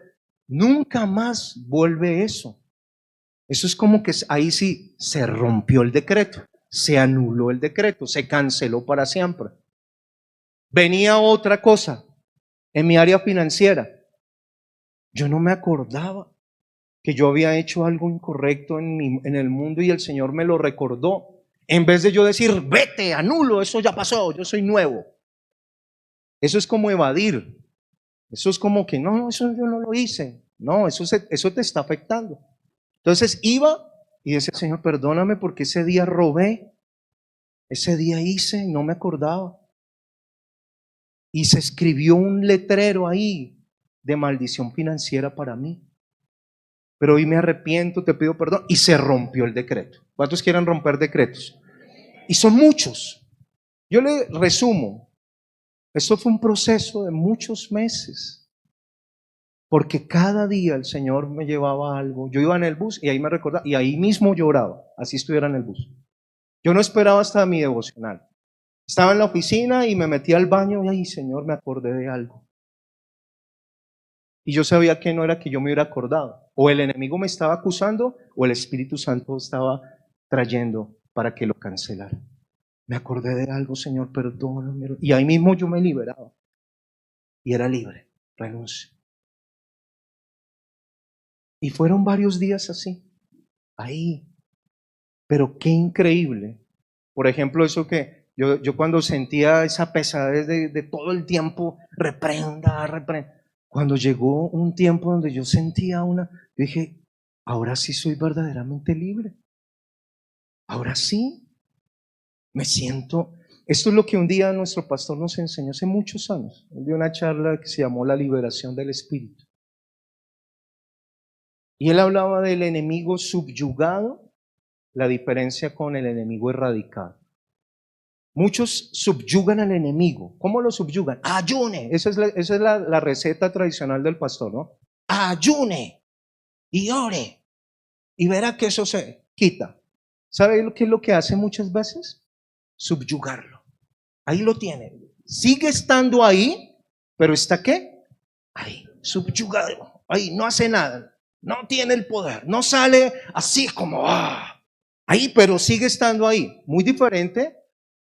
nunca más vuelve eso. Eso es como que ahí sí se rompió el decreto, se anuló el decreto, se canceló para siempre. Venía otra cosa en mi área financiera. Yo no me acordaba que yo había hecho algo incorrecto en el mundo y el Señor me lo recordó. En vez de yo decir, vete, anulo, eso ya pasó, yo soy nuevo. Eso es como evadir. Eso es como que, no, eso yo no lo hice. No, eso te está afectando. Entonces iba y decía, Señor, perdóname porque ese día robé, ese día hice y no me acordaba. Y se escribió un letrero ahí de maldición financiera para mí. Pero hoy me arrepiento, te pido perdón. Y se rompió el decreto. ¿Cuántos quieren romper decretos? Y son muchos. Yo le resumo. Esto fue un proceso de muchos meses. Porque cada día el Señor me llevaba algo. Yo iba en el bus y ahí me recordaba. Y ahí mismo lloraba. Así estuviera en el bus. Yo no esperaba hasta mi devocional. Estaba en la oficina y me metí al baño y ay, Señor, me acordé de algo. Y yo sabía que no era que yo me hubiera acordado. O el enemigo me estaba acusando o el Espíritu Santo estaba trayendo para que lo cancelara. Me acordé de algo, Señor, perdóname. Y ahí mismo yo me liberaba. Y era libre, renuncio. Y fueron varios días así, ahí. Pero qué increíble. Por ejemplo, eso que yo cuando sentía esa pesadez de todo el tiempo, reprenda. Cuando llegó un tiempo donde yo sentía yo dije, ahora sí soy verdaderamente libre. Ahora sí, me siento. Esto es lo que un día nuestro pastor nos enseñó hace muchos años. Él dio una charla que se llamó La liberación del espíritu. Y él hablaba del enemigo subyugado, la diferencia con el enemigo erradicado. Muchos subyugan al enemigo. ¿Cómo lo subyugan? Ayune. Esa es la receta tradicional del pastor, ¿no? Ayune y ore y verá que eso se quita. ¿Sabe qué es lo que hace muchas veces? Subyugarlo. Ahí lo tiene. Sigue estando ahí, pero ¿está qué? Ahí, subyugado. Ahí, no hace nada. No tiene el poder. No sale así como ahí, pero sigue estando ahí. Muy diferente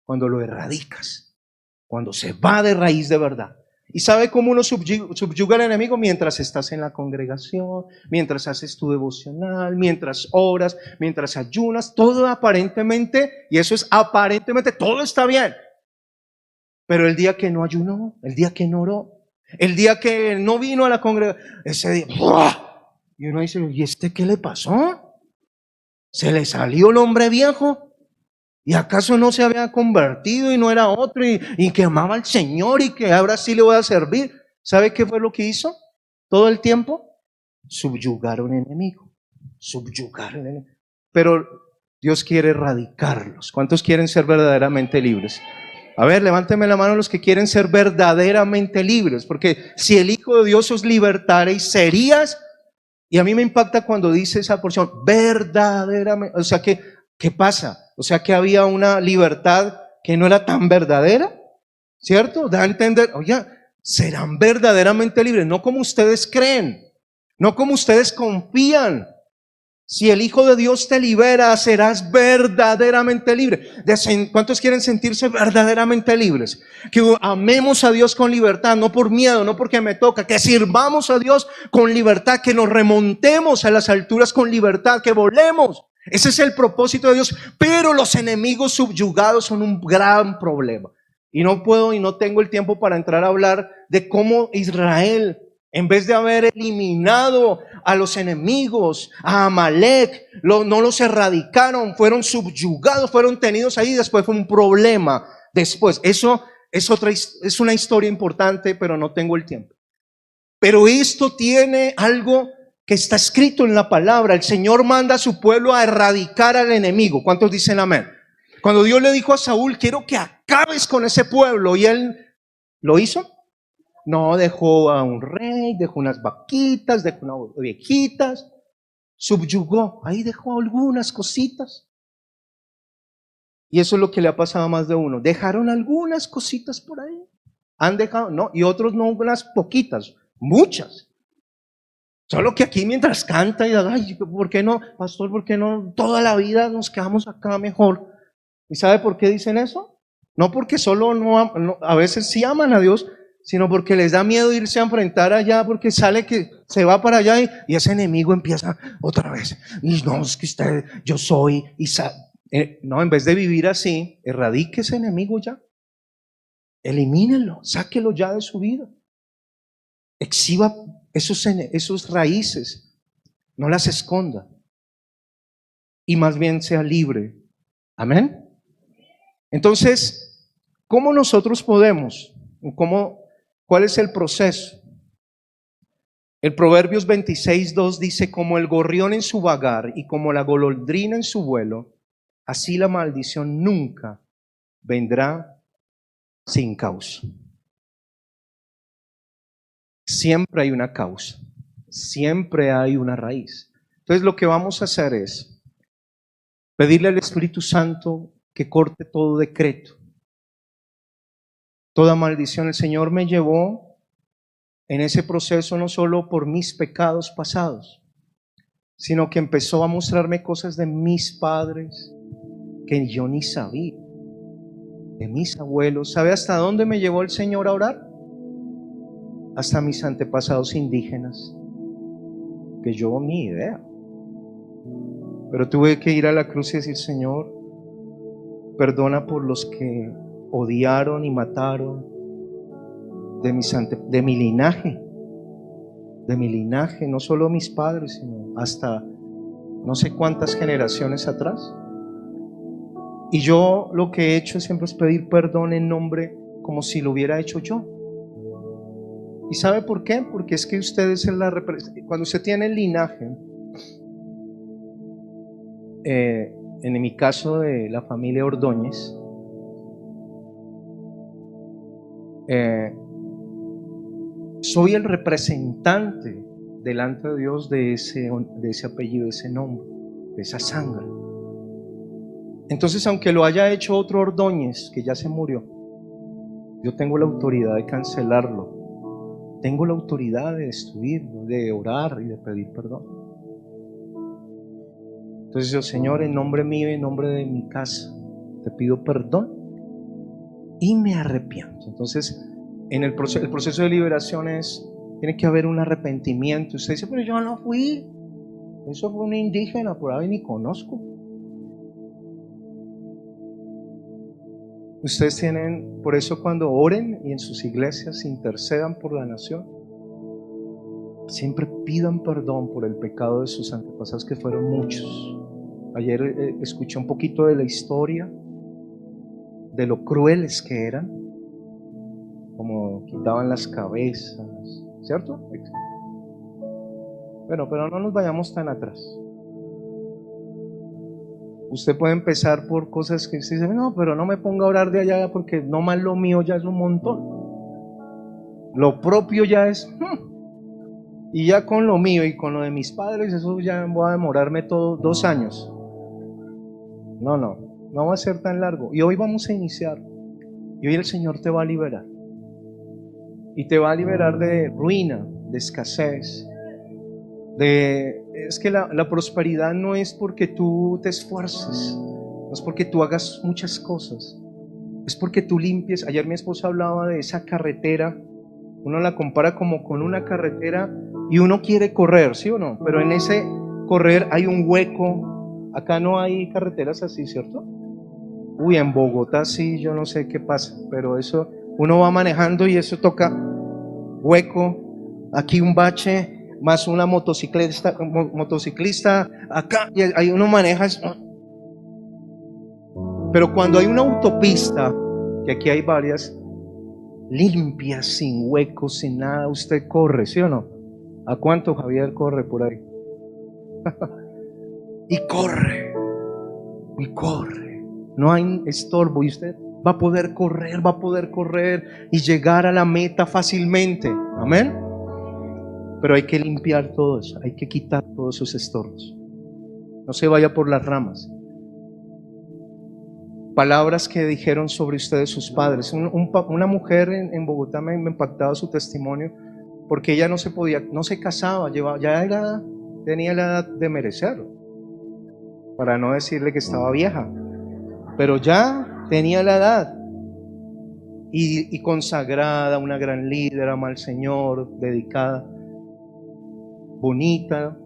cuando lo erradicas, cuando se va de raíz de verdad. ¿Y sabe cómo uno subyuga al enemigo? Mientras estás en la congregación, mientras haces tu devocional, mientras oras, mientras ayunas, todo aparentemente, y eso es aparentemente, todo está bien. Pero el día que no ayunó, el día que no oró, el día que no vino a la congregación, ese día, ¡buah! Y uno dice, ¿y este qué le pasó? ¿Se le salió el hombre viejo? ¿Y acaso no se había convertido y no era otro y que amaba al Señor y que ahora sí le voy a servir? ¿Sabe qué fue lo que hizo todo el tiempo? Subyugar a un enemigo. Subyugar a un enemigo. Pero Dios quiere erradicarlos. ¿Cuántos quieren ser verdaderamente libres? A ver, levánteme la mano los que quieren ser verdaderamente libres. Porque si el Hijo de Dios os libertareis, serías. Y a mí me impacta cuando dice esa porción, verdaderamente. O sea, ¿qué pasa? O sea que había una libertad que no era tan verdadera, ¿cierto? Da a entender, oye, serán verdaderamente libres, no como ustedes creen, no como ustedes confían. Si el Hijo de Dios te libera, serás verdaderamente libre. ¿Cuántos quieren sentirse verdaderamente libres? Que amemos a Dios con libertad, no por miedo, no porque me toca, que sirvamos a Dios con libertad, que nos remontemos a las alturas con libertad, que volemos. Ese es el propósito de Dios, pero los enemigos subyugados son un gran problema. Y no puedo y no tengo el tiempo para entrar a hablar de cómo Israel, en vez de haber eliminado a los enemigos, a Amalek, no los erradicaron, fueron subyugados, fueron tenidos ahí, después fue un problema. Después, eso es una historia importante, pero no tengo el tiempo. Pero esto tiene algo que está escrito en la palabra. El Señor manda a su pueblo a erradicar al enemigo. ¿Cuántos dicen amén? Cuando Dios le dijo a Saúl, quiero que acabes con ese pueblo, y él lo hizo. No, dejó a un rey, dejó unas vaquitas, dejó unas viejitas, subyugó, ahí dejó algunas cositas. Y eso es lo que le ha pasado a más de uno. Dejaron algunas cositas por ahí. Han dejado, no, y otros no, unas poquitas, muchas. Solo que aquí mientras canta y ay, ¿por qué no, pastor? ¿Por qué no toda la vida nos quedamos acá mejor? ¿Y sabe por qué dicen eso? No porque solo no, a veces sí aman a Dios, sino porque les da miedo irse a enfrentar allá, porque sale que se va para allá y ese enemigo empieza otra vez. Y no, es que yo soy, no, en vez de vivir así, erradique ese enemigo ya. Elimínenlo, sáquelo ya de su vida. Exhiba esos raíces, no las esconda. Y más bien sea libre. Amén. Entonces, ¿cómo nosotros podemos? ¿Cuál es el proceso? El Proverbios 26:2 dice, como el gorrión en su vagar y como la golondrina en su vuelo, así la maldición nunca vendrá sin causa. Siempre hay una causa, siempre hay una raíz. Entonces lo que vamos a hacer es pedirle al Espíritu Santo que corte todo decreto, toda maldición. El Señor me llevó en ese proceso no solo por mis pecados pasados, sino que empezó a mostrarme cosas de mis padres, que yo ni sabía, de mis abuelos. ¿Sabe hasta dónde me llevó el Señor a orar? Hasta mis antepasados indígenas, que yo ni idea. Pero tuve que ir a la cruz y decir: Señor, perdona por los que odiaron y mataron de mi linaje, no solo mis padres, sino hasta no sé cuántas generaciones atrás. Y yo lo que he hecho siempre es pedir perdón en nombre, como si lo hubiera hecho yo. ¿Y sabe por qué? Porque es que ustedes cuando usted tiene el linaje, en mi caso de la familia Ordóñez, soy el representante delante de Dios de ese apellido, de ese nombre, de esa sangre. Entonces, aunque lo haya hecho otro Ordóñez que ya se murió, yo tengo la autoridad de cancelarlo, tengo la autoridad de destruirlo, de orar y de pedir perdón. Entonces yo: Señor, en nombre mío y en nombre de mi casa, te pido perdón y me arrepiento. Entonces, en el proceso de liberación tiene que haber un arrepentimiento. Usted dice: pero yo no fui, eso fue un indígena por ahí, ni conozco. Ustedes tienen, por eso cuando oren y en sus iglesias intercedan por la nación, siempre pidan perdón por el pecado de sus antepasados, que fueron muchos. Ayer escuché un poquito de la historia, de lo crueles que eran, como quitaban las cabezas, ¿cierto? Bueno, pero no nos vayamos tan atrás. Usted puede empezar por cosas que usted dice: no, pero no me ponga a orar de allá, porque no más lo mío ya es un montón. Lo propio ya es... Y ya con lo mío y con lo de mis padres, eso ya voy a demorarme 2 años. No va a ser tan largo. Y hoy vamos a iniciar. Y hoy el Señor te va a liberar. Y te va a liberar de ruina, de escasez. Es que la prosperidad no es porque tú te esfuerces, no es porque tú hagas muchas cosas, es porque tú limpies. Ayer mi esposa hablaba de esa carretera. Uno la compara como con una carretera y uno quiere correr, ¿sí o no? Pero en ese correr hay un hueco. Acá no hay carreteras así, ¿cierto? Uy, en Bogotá sí, yo no sé qué pasa, pero eso, uno va manejando y eso toca hueco, aquí un bache, más una motociclista acá, y ahí uno maneja eso. Pero cuando hay una autopista, que aquí hay varias, limpias, sin huecos, sin nada, usted corre, ¿sí o no? ¿A cuánto Javier corre por ahí? y corre, no hay estorbo, y usted va a poder correr y llegar a la meta fácilmente. Amén. Pero hay que limpiar todo eso, hay que quitar todos esos estorbos. No se vaya por las ramas. Palabras que dijeron sobre ustedes sus padres. Una mujer en Bogotá me impactaba su testimonio, porque ella no se casaba, tenía la edad de merecerlo, para no decirle que estaba vieja, pero ya tenía la edad, y consagrada, una gran líder, ama al Señor, dedicada, bonita.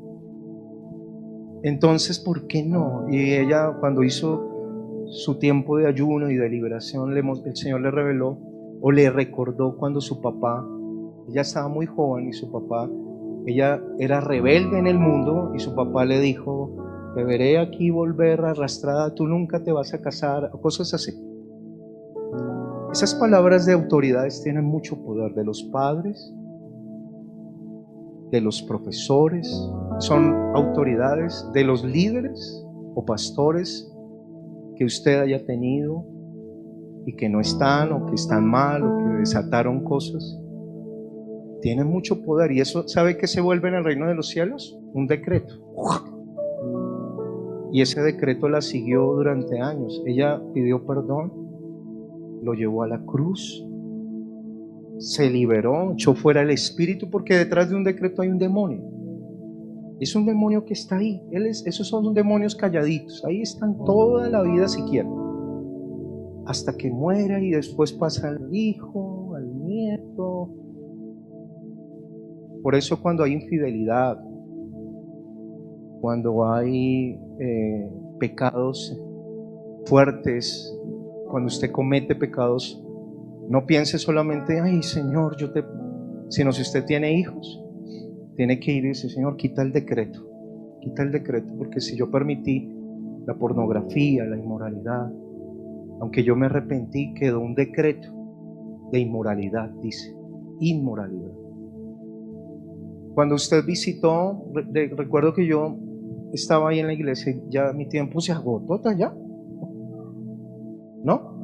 Entonces, ¿por qué no? Y ella, cuando hizo su tiempo de ayuno y de liberación, el Señor le reveló o le recordó cuando su papá, ella estaba muy joven, y su papá, ella era rebelde en el mundo, y su papá le dijo: te veré aquí volver arrastrada, tú nunca te vas a casar, cosas así. Esas palabras de autoridades tienen mucho poder, de los padres, de los profesores, son autoridades, de los líderes o pastores que usted haya tenido y que no están, o que están mal, o que desataron cosas. Tienen mucho poder, y eso, ¿sabe qué se vuelve en el reino de los cielos? Un decreto. Y ese decreto la siguió durante años. Ella pidió perdón, lo llevó a la cruz, se liberó, echó fuera el espíritu, porque detrás de un decreto hay un demonio. Es un demonio que está ahí. Esos son demonios calladitos. Ahí están toda la vida si quieren. Hasta que muera y después pasa al hijo, al nieto. Por eso cuando hay infidelidad, cuando hay pecados fuertes, cuando usted comete pecados, no piense solamente, ay Señor, sino si usted tiene hijos, tiene que ir y decir, Señor, quita el decreto, porque si yo permití la pornografía, la inmoralidad, aunque yo me arrepentí, quedó un decreto de inmoralidad, dice, inmoralidad. Cuando usted visitó, recuerdo que yo estaba ahí en la iglesia, ya mi tiempo se agotó, ¿ya? ¿No?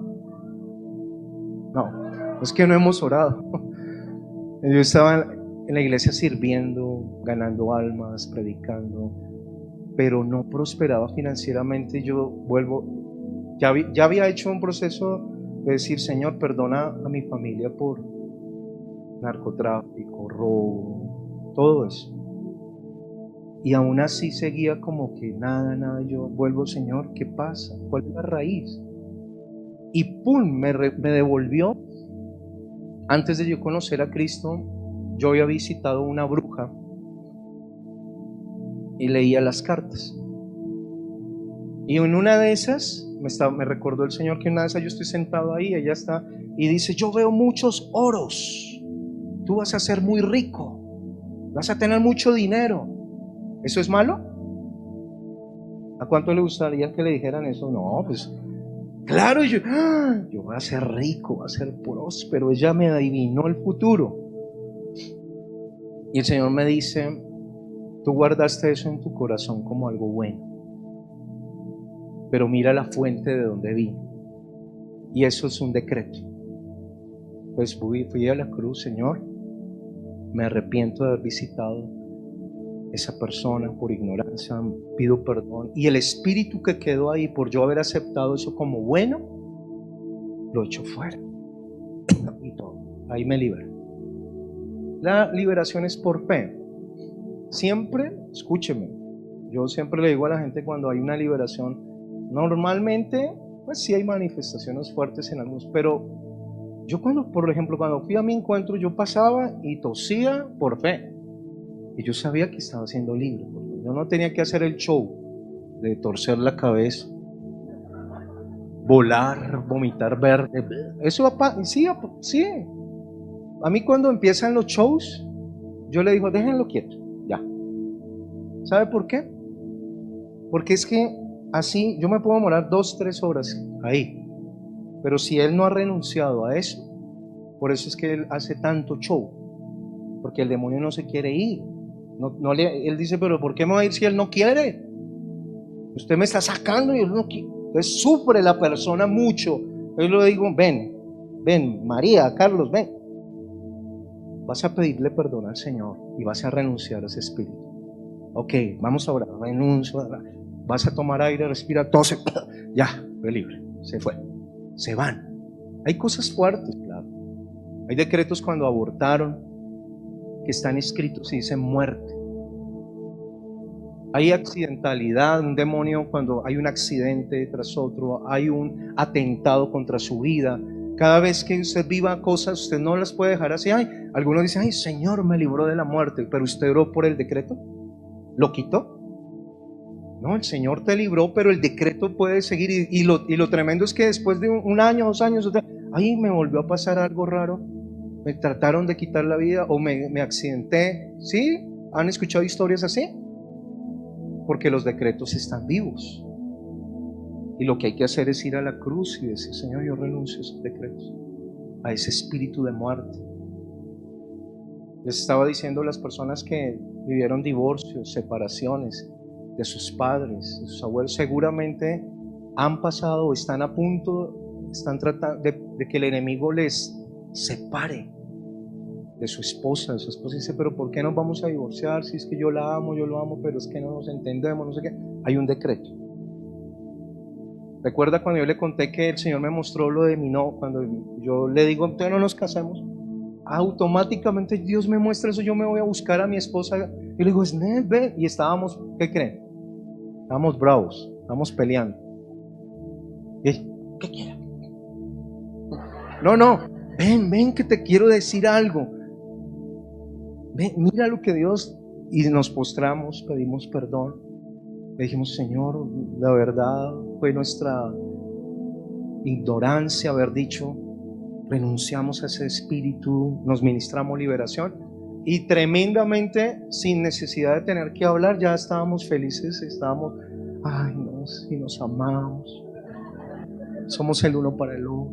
No, es que no hemos orado. Yo estaba en la iglesia sirviendo, ganando almas, predicando, pero no prosperaba financieramente. Yo ya había hecho un proceso de decir, Señor, perdona a mi familia por narcotráfico, robo, todo eso. Y aún así seguía como que nada. Yo vuelvo, Señor, ¿qué pasa? ¿Cuál es la raíz? Y pum, me devolvió. Antes de yo conocer a Cristo, yo había visitado una bruja y leía las cartas. Y en una de esas, me recordó el Señor que en una de esas yo estoy sentado ahí, ella está, y dice, yo veo muchos oros, tú vas a ser muy rico, vas a tener mucho dinero. ¿Eso es malo? ¿A cuánto le gustaría que le dijeran eso? No, pues claro, yo voy a ser rico, voy a ser próspero. Ella me adivinó el futuro. Y el Señor me dice, tú guardaste eso en tu corazón como algo bueno, pero mira la fuente de donde vino. Y eso es un decreto. Pues fui a la cruz, Señor, me arrepiento de haber visitado esa persona por ignorancia, pido perdón. Y el espíritu que quedó ahí por yo haber aceptado eso como bueno, lo echo fuera. Y todo, ahí me libero. La liberación es por fe. Siempre, escúcheme, yo siempre le digo a la gente cuando hay una liberación, normalmente, pues sí hay manifestaciones fuertes en algunos, pero yo por ejemplo, cuando fui a mi encuentro, yo pasaba y tosía por fe. Y yo sabía que estaba siendo libre, porque yo no tenía que hacer el show de torcer la cabeza, volar, vomitar verde. Eso sí. A mí cuando empiezan los shows, yo le digo, déjenlo quieto, ya. ¿Sabe por qué? Porque es que así yo me puedo demorar 2-3 horas ahí, pero si él no ha renunciado a eso, por eso es que él hace tanto show, porque el demonio no se quiere ir. Él dice, pero ¿por qué me va a ir si él no quiere? Usted me está sacando y él no quiere. Entonces sufre la persona mucho. Yo le digo, ven, María, Carlos, ven. Vas a pedirle perdón al Señor y vas a renunciar a ese espíritu. Ok, vamos a orar, renuncio. Vas a tomar aire, respira, tose. Ya, fue libre, se fue. Se van. Hay cosas fuertes, claro. Hay decretos cuando abortaron que están escritos y dicen muerte. Hay accidentalidad, un demonio cuando hay un accidente tras otro, hay un atentado contra su vida. Cada vez que usted viva cosas, usted no las puede dejar así. Algunos dicen, ay, Señor, me libró de la muerte, pero usted oró por el decreto, ¿lo quitó? No, el Señor te libró, pero el decreto puede seguir. Y lo tremendo es que después de un año, 2 años, ay, me volvió a pasar algo raro. Me trataron de quitar la vida o me accidenté. ¿Sí? ¿Han escuchado historias así? Porque los decretos están vivos. Y lo que hay que hacer es ir a la cruz y decir, Señor, yo renuncio a esos decretos, a ese espíritu de muerte. Les estaba diciendo a las personas que vivieron divorcios, separaciones de sus padres, de sus abuelos, seguramente han pasado o están a punto, están tratando de que el enemigo les separe de su esposa. Su esposa dice, pero ¿por qué nos vamos a divorciar? Si es que yo la amo, yo lo amo, pero es que no nos entendemos, no sé qué. Hay un decreto. ¿Recuerda cuando yo le conté que el Señor me mostró lo de mi no? Cuando yo le digo, entonces no nos casemos. automáticamente Dios me muestra eso, yo me voy a buscar a mi esposa. Y le digo, Snell, ven. Y estábamos, ¿qué creen? Estábamos bravos, estábamos peleando. Y ella, ¿qué quiere? No, ven, que te quiero decir algo. Ven, mira lo que Dios. Y nos postramos, pedimos perdón. Le dijimos, Señor, la verdad fue nuestra ignorancia haber dicho, renunciamos a ese espíritu, nos ministramos liberación y tremendamente, sin necesidad de tener que hablar, ya estábamos felices, estábamos, ay no, si nos amamos, somos el uno para el otro,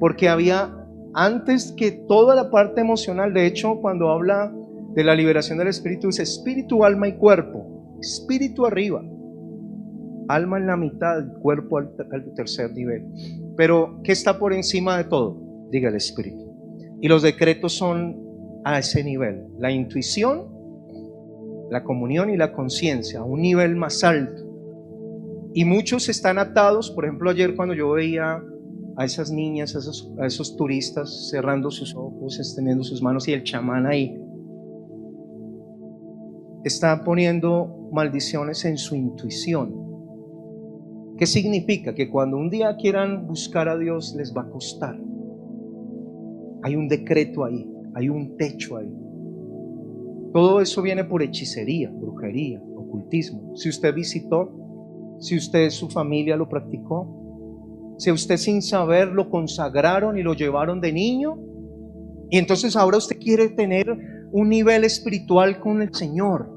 porque había, antes que toda la parte emocional, de hecho cuando habla de la liberación del espíritu, dice espíritu, alma y cuerpo, espíritu arriba, alma en la mitad, cuerpo al tercer nivel. Pero ¿qué está por encima de todo? Diga el espíritu. Y los decretos son a ese nivel, la intuición, la comunión y la conciencia, a un nivel más alto. Y muchos están atados. Por ejemplo, ayer cuando yo veía a esas niñas, a esos turistas cerrando sus ojos, extendiendo sus manos, y el chamán ahí está poniendo maldiciones en su intuición. ¿Qué significa? Que cuando un día quieran buscar a Dios les va a costar. Hay un decreto ahí, hay un techo ahí. Todo eso viene por hechicería, brujería, ocultismo. Si usted visitó, si usted, su familia lo practicó, si usted sin saber lo consagraron y lo llevaron de niño, y entonces ahora usted quiere tener un nivel espiritual con el Señor.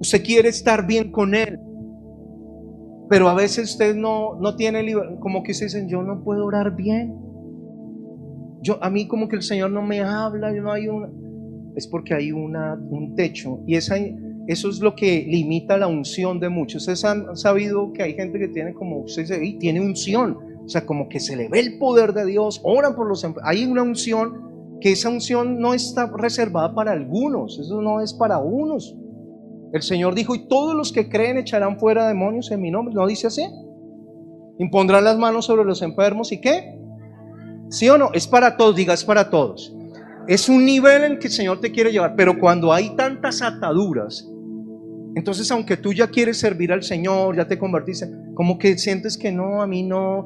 Usted quiere estar bien con Él. Pero a veces usted no tiene libertad, como que ustedes dicen, yo no puedo orar bien. A mí como que el Señor no me habla, no hay es porque hay un techo. Y eso es lo que limita la unción de muchos. Ustedes han sabido que hay gente que tiene, como usted dice, y tiene unción. O sea, como que se le ve el poder de Dios, oran por los enfermos. Hay una unción, que esa unción no está reservada para algunos, eso no es para unos. El Señor dijo, y todos los que creen echarán fuera demonios en mi nombre. ¿No dice así? Impondrán las manos sobre los enfermos, ¿y qué? ¿Sí o no? Es para todos, diga, es para todos. Es un nivel en que el Señor te quiere llevar. Pero cuando hay tantas ataduras, entonces aunque tú ya quieres servir al Señor, ya te convertiste, como que sientes que no, a mí no,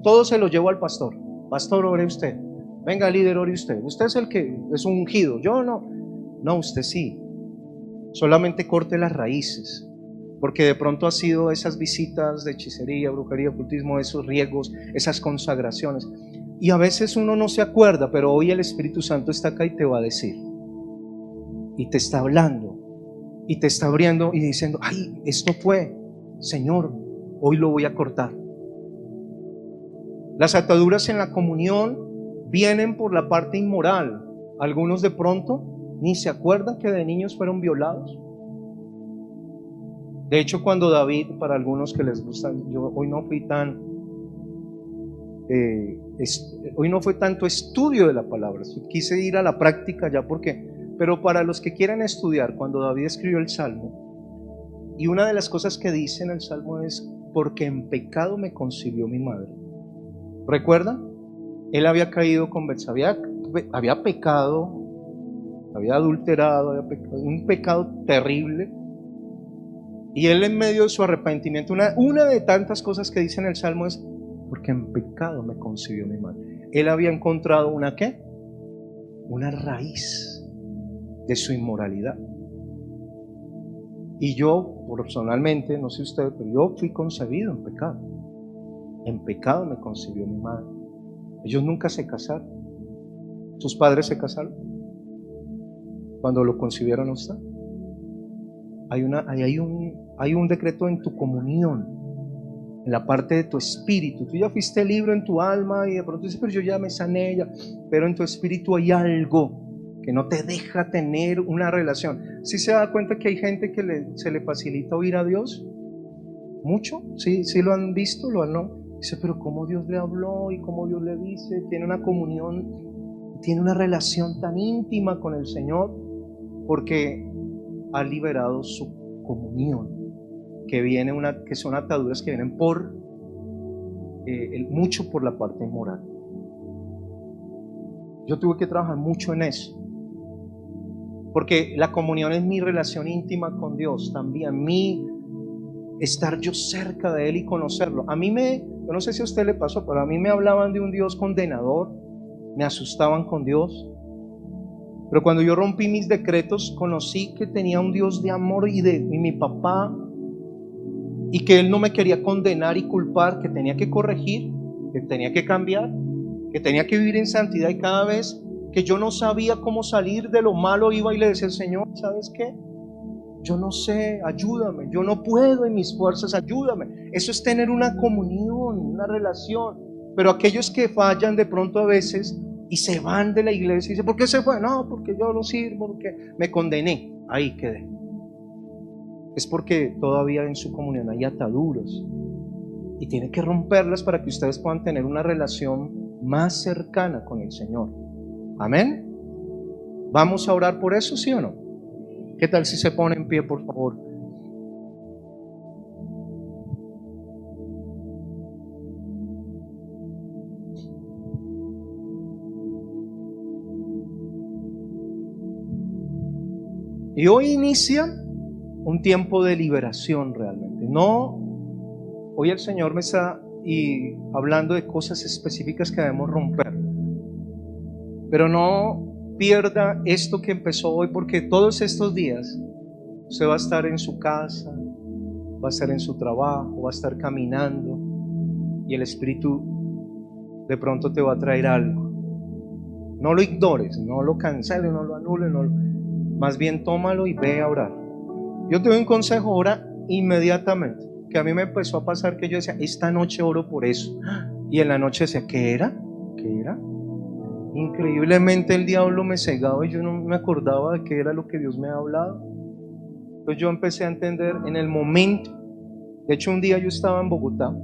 todo se lo llevo al pastor. Pastor, ore usted. Venga, líder, ore usted. Usted es el que es un ungido. Yo no, usted sí. Solamente corte las raíces, porque de pronto ha sido esas visitas de hechicería, brujería, ocultismo, esos riegos, esas consagraciones, y a veces uno no se acuerda, pero hoy el Espíritu Santo está acá y te va a decir, y te está hablando, y te está abriendo y diciendo, ay, esto fue, Señor, hoy lo voy a cortar. Las ataduras en la comunión vienen por la parte inmoral. Algunos de pronto ni se acuerdan que de niños fueron violados. De hecho, cuando David, para algunos que les gusta, hoy no fue tanto estudio de la palabra, quise ir a la práctica ya pero para los que quieren estudiar, cuando David escribió el Salmo, y una de las cosas que dice en el Salmo es, porque en pecado me concibió mi madre. ¿Recuerdan? Él había caído con Betsabé, había pecado, había adulterado, un pecado terrible, y él en medio de su arrepentimiento, una de tantas cosas que dice en el Salmo es, porque en pecado me concibió mi madre. Él había encontrado una ¿qué? Una raíz de su inmoralidad. Y yo personalmente, no sé usted, pero yo fui concebido en pecado. En pecado me concibió mi madre. Ellos nunca se casaron. ¿Sus padres se casaron? Cuando lo concibieron a usted. Hay un decreto en tu comunión, en la parte de tu espíritu. Tú ya fuiste libre en tu alma y de pronto dices, pero yo ya me sané ya. Pero en tu espíritu hay algo que no te deja tener una relación. ¿Sí se da cuenta que hay gente que se le facilita oír a Dios? ¿Mucho? ¿Sí lo han visto? ¿Lo han no? Dice, pero ¿cómo Dios le habló? ¿Y cómo Dios le dice? Tiene una comunión, tiene una relación tan íntima con el Señor porque ha liberado su comunión, que son ataduras que vienen por, mucho por la parte moral. Yo tuve que trabajar mucho en eso. Porque la comunión es mi relación íntima con Dios también. Mi estar yo cerca de Él y conocerlo. Yo no sé si a usted le pasó, pero a mí me hablaban de un Dios condenador. Me asustaban con Dios. Pero cuando yo rompí mis decretos, conocí que tenía un Dios de amor y mi papá, y que Él no me quería condenar y culpar, que tenía que corregir, que tenía que cambiar, que tenía que vivir en santidad. Y cada vez que yo no sabía cómo salir de lo malo, iba y le decía: Señor, ¿sabes qué? Yo no sé, ayúdame, yo no puedo en mis fuerzas, ayúdame. Eso es tener una comunión, una relación. Pero aquellos que fallan de pronto a veces y se van de la iglesia y dicen: ¿por qué se fue? No, porque yo no sirvo, porque me condené, ahí quedé. Es porque todavía en su comunión hay ataduras y tiene que romperlas para que ustedes puedan tener una relación más cercana con el Señor. Amén. ¿Vamos a orar por eso, sí o no? ¿Qué tal si se pone en pie, por favor? Y hoy inicia un tiempo de liberación realmente. Hoy el Señor me está hablando de cosas específicas que debemos romper. Pero no pierda esto que empezó hoy, porque todos estos días usted va a estar en su casa, va a estar en su trabajo, va a estar caminando, y el Espíritu de pronto te va a traer algo. No lo ignores, no lo canceles, no lo anules, más bien tómalo y ve a orar. Yo te doy un consejo: ora inmediatamente. Que a mí me empezó a pasar que yo decía: esta noche oro por eso, y en la noche decía: ¿qué era? ¿Qué era? Increíblemente el diablo me cegaba y yo no me acordaba de qué era lo que Dios me había hablado. Entonces yo empecé a entender en el momento. De hecho, un día yo estaba en Bogotá,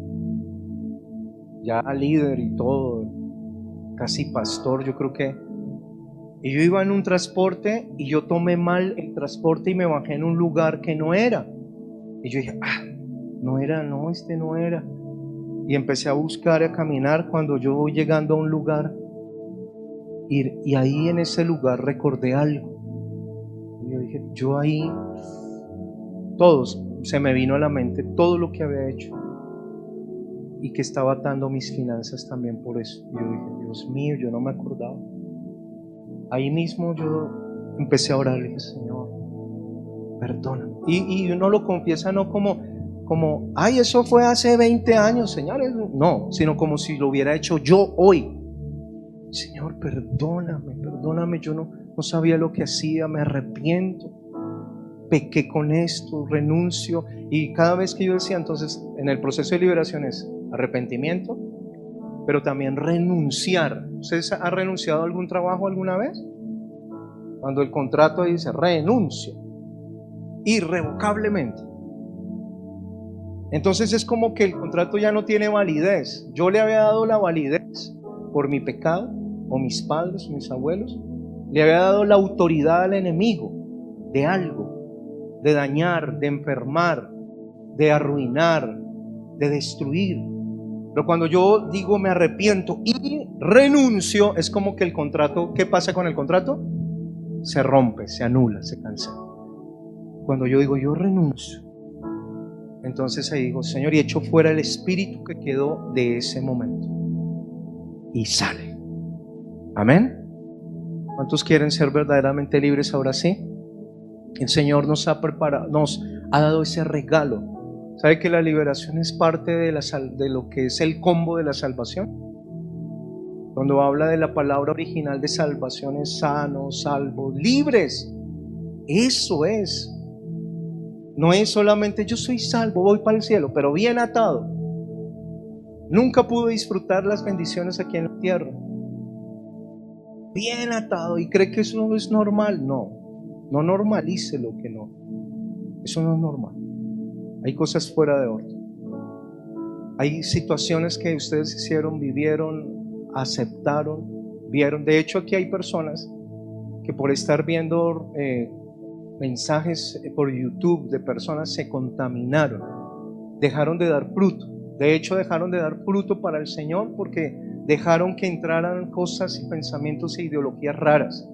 ya líder y todo, casi pastor, yo creo que, y yo iba en un transporte y yo tomé mal el transporte y me bajé en un lugar que no era. Y yo dije: no era, no, este no era. Y empecé a buscar, a caminar. Cuando yo voy llegando a un lugar, y ahí en ese lugar recordé algo. Y yo dije: yo ahí, se me vino a la mente todo lo que había hecho y que estaba atando mis finanzas también por eso. Y yo dije: Dios mío, yo no me acordaba. Ahí mismo yo empecé a orar, le dije: Señor, perdona. Y uno lo confiesa no como ay, eso fue hace 20 años, señores. No, sino como si lo hubiera hecho yo hoy. Señor, perdóname, yo no sabía lo que hacía, me arrepiento, pequé con esto, renuncio. Y cada vez que yo decía, entonces en el proceso de liberación es arrepentimiento, pero también renunciar. ¿Usted ha renunciado a algún trabajo alguna vez? Cuando el contrato dice renuncio irrevocablemente, entonces es como que el contrato ya no tiene validez. Yo le había dado la validez por mi pecado, o mis padres, o mis abuelos. Le había dado la autoridad al enemigo de algo, de dañar, de enfermar, de arruinar, de destruir. Pero cuando yo digo me arrepiento y renuncio, es como que el contrato, ¿qué pasa con el contrato? Se rompe, se anula, se cancela. Cuando yo digo yo renuncio, entonces ahí digo: Señor, y echo fuera el espíritu que quedó de ese momento, y sale. Amén. ¿Cuántos quieren ser verdaderamente libres ahora sí? El Señor nos ha preparado, nos ha dado ese regalo. ¿Sabe que la liberación es parte de lo que es el combo de la salvación? Cuando habla de la palabra original de salvación es sanos, salvos, libres. Eso es. No es solamente yo soy salvo, voy para el cielo, pero bien atado. Nunca pude disfrutar las bendiciones aquí en la tierra. Bien atado y cree que eso no es normal. No normalice lo que no. Eso no es normal. Hay cosas fuera de orden. Hay situaciones que ustedes hicieron, vivieron, aceptaron, vieron. De hecho, aquí hay personas que por estar viendo mensajes por YouTube de personas se contaminaron, dejaron de dar fruto. De hecho, dejaron de dar fruto para el Señor porque dejaron que entraran cosas y pensamientos e ideologías raras.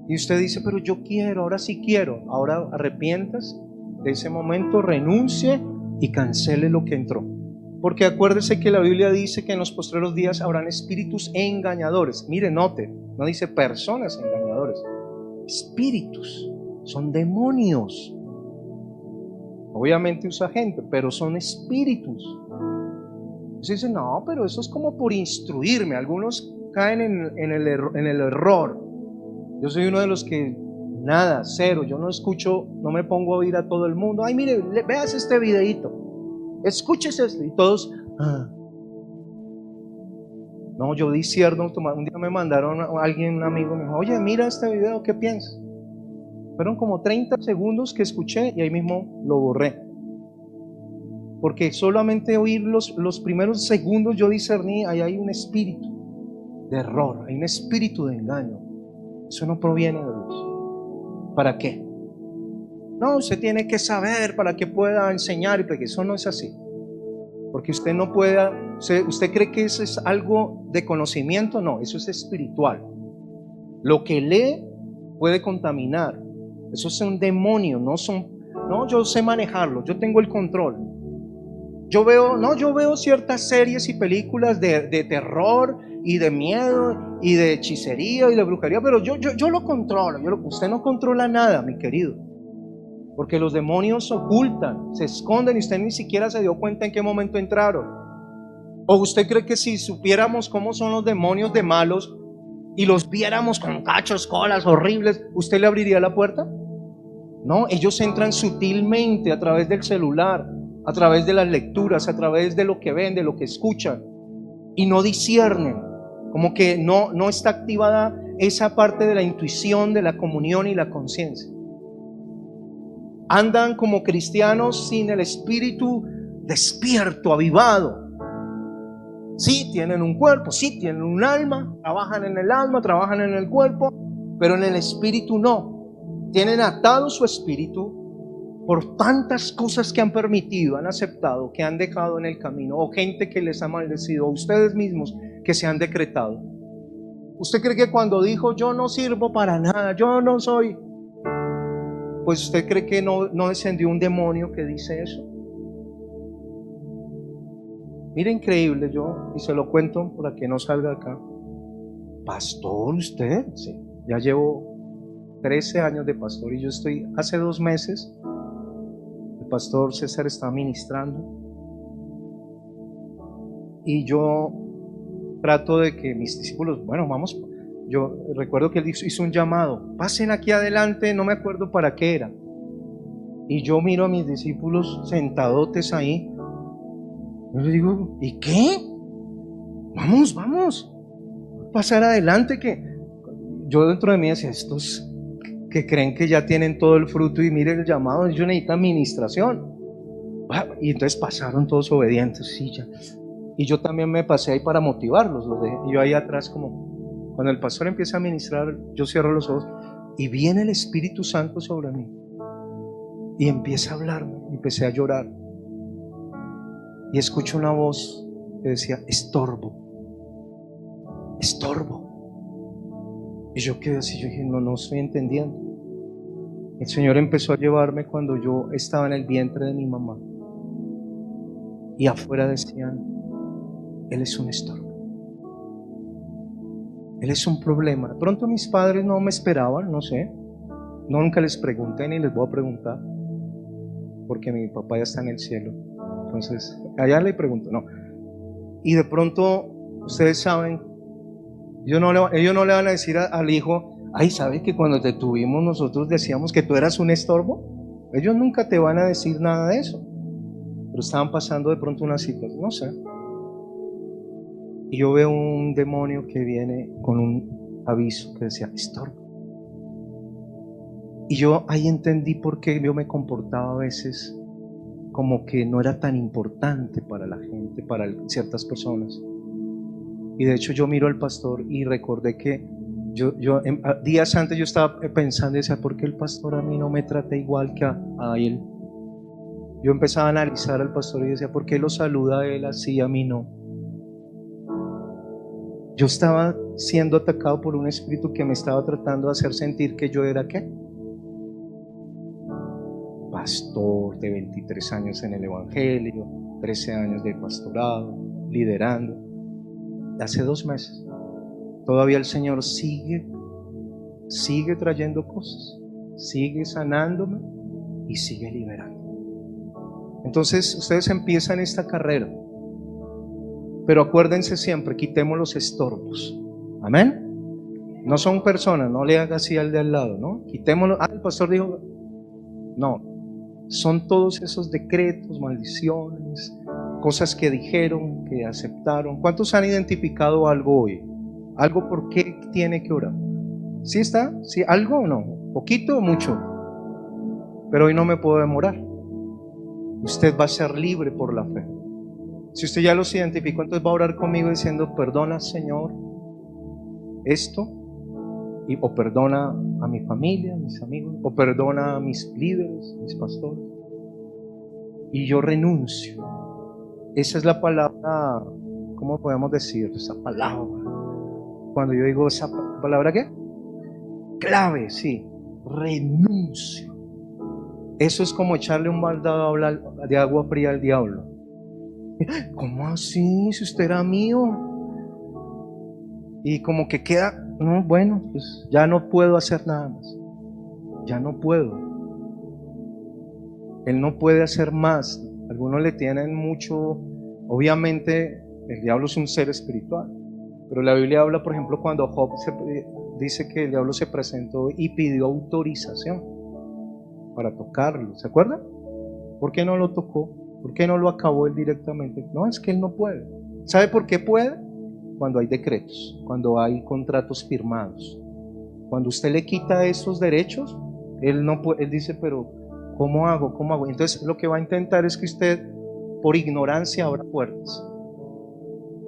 Y usted dice, pero yo quiero, ahora sí quiero. Ahora arrepientas de ese momento, renuncie y cancele lo que entró. Porque acuérdese que la Biblia dice que en los postreros días habrán espíritus engañadores. Mire, note, no dice personas engañadores. Espíritus, son demonios. Obviamente usa gente, pero son espíritus. Usted dice, no, pero eso es como por instruirme. Algunos caen en el error. Yo soy uno de los que, nada, cero, yo no escucho, no me pongo a oír a todo el mundo. Ay, mire, veas este videito, escúchese esto. Y todos, No, yo discierno. Un día me mandaron a alguien, un amigo, me dijo, oye, mira este video, ¿qué piensas? Fueron como 30 segundos que escuché y ahí mismo lo borré. Porque solamente oír los primeros segundos yo discerní, ahí hay un espíritu de error, hay un espíritu de engaño. Eso no proviene de Dios. ¿Para qué? No, usted tiene que saber para que pueda enseñar, porque eso no es así. Porque usted no pueda, usted cree que eso es algo de conocimiento, no, eso es espiritual. Lo que lee puede contaminar. Eso es un demonio, no, yo sé manejarlo, yo tengo el control. Yo veo ciertas series y películas de terror y de miedo y de hechicería y de brujería, pero yo lo controlo. Usted no controla nada, mi querido, porque los demonios ocultan, se esconden y usted ni siquiera se dio cuenta en qué momento entraron. ¿O usted cree que si supiéramos cómo son los demonios de malos y los viéramos con cachos, colas horribles, usted le abriría la puerta? No, ellos entran sutilmente a través del celular, a través de las lecturas, a través de lo que ven, de lo que escuchan, y no disciernen, como que no está activada esa parte de la intuición, de la comunión y la conciencia. Andan como cristianos sin el espíritu despierto, avivado. Sí tienen un cuerpo, sí tienen un alma, trabajan en el alma, trabajan en el cuerpo, pero en el espíritu no. Tienen atado su espíritu por tantas cosas que han permitido, han aceptado, que han dejado en el camino, o gente que les ha maldecido, o ustedes mismos que se han decretado. ¿Usted cree que cuando dijo yo no sirvo para nada, yo no soy, pues usted cree que no descendió un demonio que dice eso? Mira, increíble, y se lo cuento para que no salga acá. Pastor, usted, sí, ya llevo 13 años de pastor y yo estoy, hace 2 meses, el pastor César está ministrando y yo trato de que mis discípulos, bueno, vamos, yo recuerdo que él hizo un llamado, pasen aquí adelante, no me acuerdo para qué era, y yo miro a mis discípulos sentadotes ahí, y les digo, ¿y qué? Vamos, pasar adelante, que yo dentro de mí decía, estos que creen que ya tienen todo el fruto y miren el llamado, ellos necesitan administración. Y entonces pasaron todos obedientes, sí, ya. Y yo también me pasé ahí para motivarlos, y yo ahí atrás como, cuando el pastor empieza a ministrar, yo cierro los ojos y viene el Espíritu Santo sobre mí y empieza a hablarme, empecé a llorar y escucho una voz que decía, estorbo. Y yo quedé así, yo dije, no estoy entendiendo. El Señor empezó a llevarme cuando yo estaba en el vientre de mi mamá. Y afuera decían, Él es un estorbo. Él es un problema. De pronto mis padres no me esperaban, no sé. Nunca les pregunté ni les voy a preguntar. Porque mi papá ya está en el cielo. Entonces, allá le pregunto, no. Y de pronto, ustedes saben, ellos no le van a decir al hijo, ay, ¿sabes que cuando te tuvimos nosotros decíamos que tú eras un estorbo? Ellos nunca te van a decir nada de eso. Pero estaban pasando de pronto una situación, no sé. Y yo veo un demonio que viene con un aviso que decía, estorbo. Y yo ahí entendí por qué yo me comportaba a veces como que no era tan importante para la gente, para ciertas personas. Y de hecho yo miro al pastor y recordé que días antes yo estaba pensando y decía, ¿por qué el pastor a mí no me trata igual que a él? Yo empezaba a analizar al pastor y decía, ¿por qué lo saluda a él así, a mí no? Yo estaba siendo atacado por un espíritu que me estaba tratando de hacer sentir que yo era ¿qué? Pastor de 23 años en el Evangelio, 13 años de pastorado, liderando. Hace 2 meses. Todavía el Señor sigue trayendo cosas, sigue sanándome y sigue liberando. Entonces ustedes empiezan esta carrera, pero acuérdense siempre, quitemos los estorbos. Amén. No son personas, no le haga así al de al lado, ¿no? Quitémoslo. El pastor dijo, no, son todos esos decretos, maldiciones, cosas que dijeron, que aceptaron. ¿Cuántos han identificado algo hoy? Algo por qué tiene que orar. ¿Sí está? ¿Sí? ¿Algo o no? ¿Poquito o mucho? Pero hoy no me puedo demorar. Usted va a ser libre por la fe. Si usted ya los identificó, entonces va a orar conmigo diciendo, perdona, Señor, esto, o perdona a mi familia, a mis amigos, o perdona a mis líderes, mis pastores. Y yo renuncio. Esa es la palabra, ¿cómo podemos decir? Esa palabra. Cuando yo digo esa palabra, ¿qué? Clave, sí. Renuncio. Eso es como echarle un baldado de agua fría al diablo. ¿Cómo así? Si usted era mío. Y como que queda, no, bueno, pues ya no puedo hacer nada más. Ya no puedo. Él no puede hacer más. Algunos le tienen mucho. Obviamente, el diablo es un ser espiritual. Pero la Biblia habla, por ejemplo, cuando Job dice que el diablo se presentó y pidió autorización para tocarlo. ¿Se acuerdan? ¿Por qué no lo tocó? ¿Por qué no lo acabó él directamente? No, es que él no puede. ¿Sabe por qué puede? Cuando hay decretos, cuando hay contratos firmados. Cuando usted le quita esos derechos, él no puede, él dice, pero ¿cómo hago? ¿Cómo hago? Entonces lo que va a intentar es que usted, por ignorancia, abra puertas.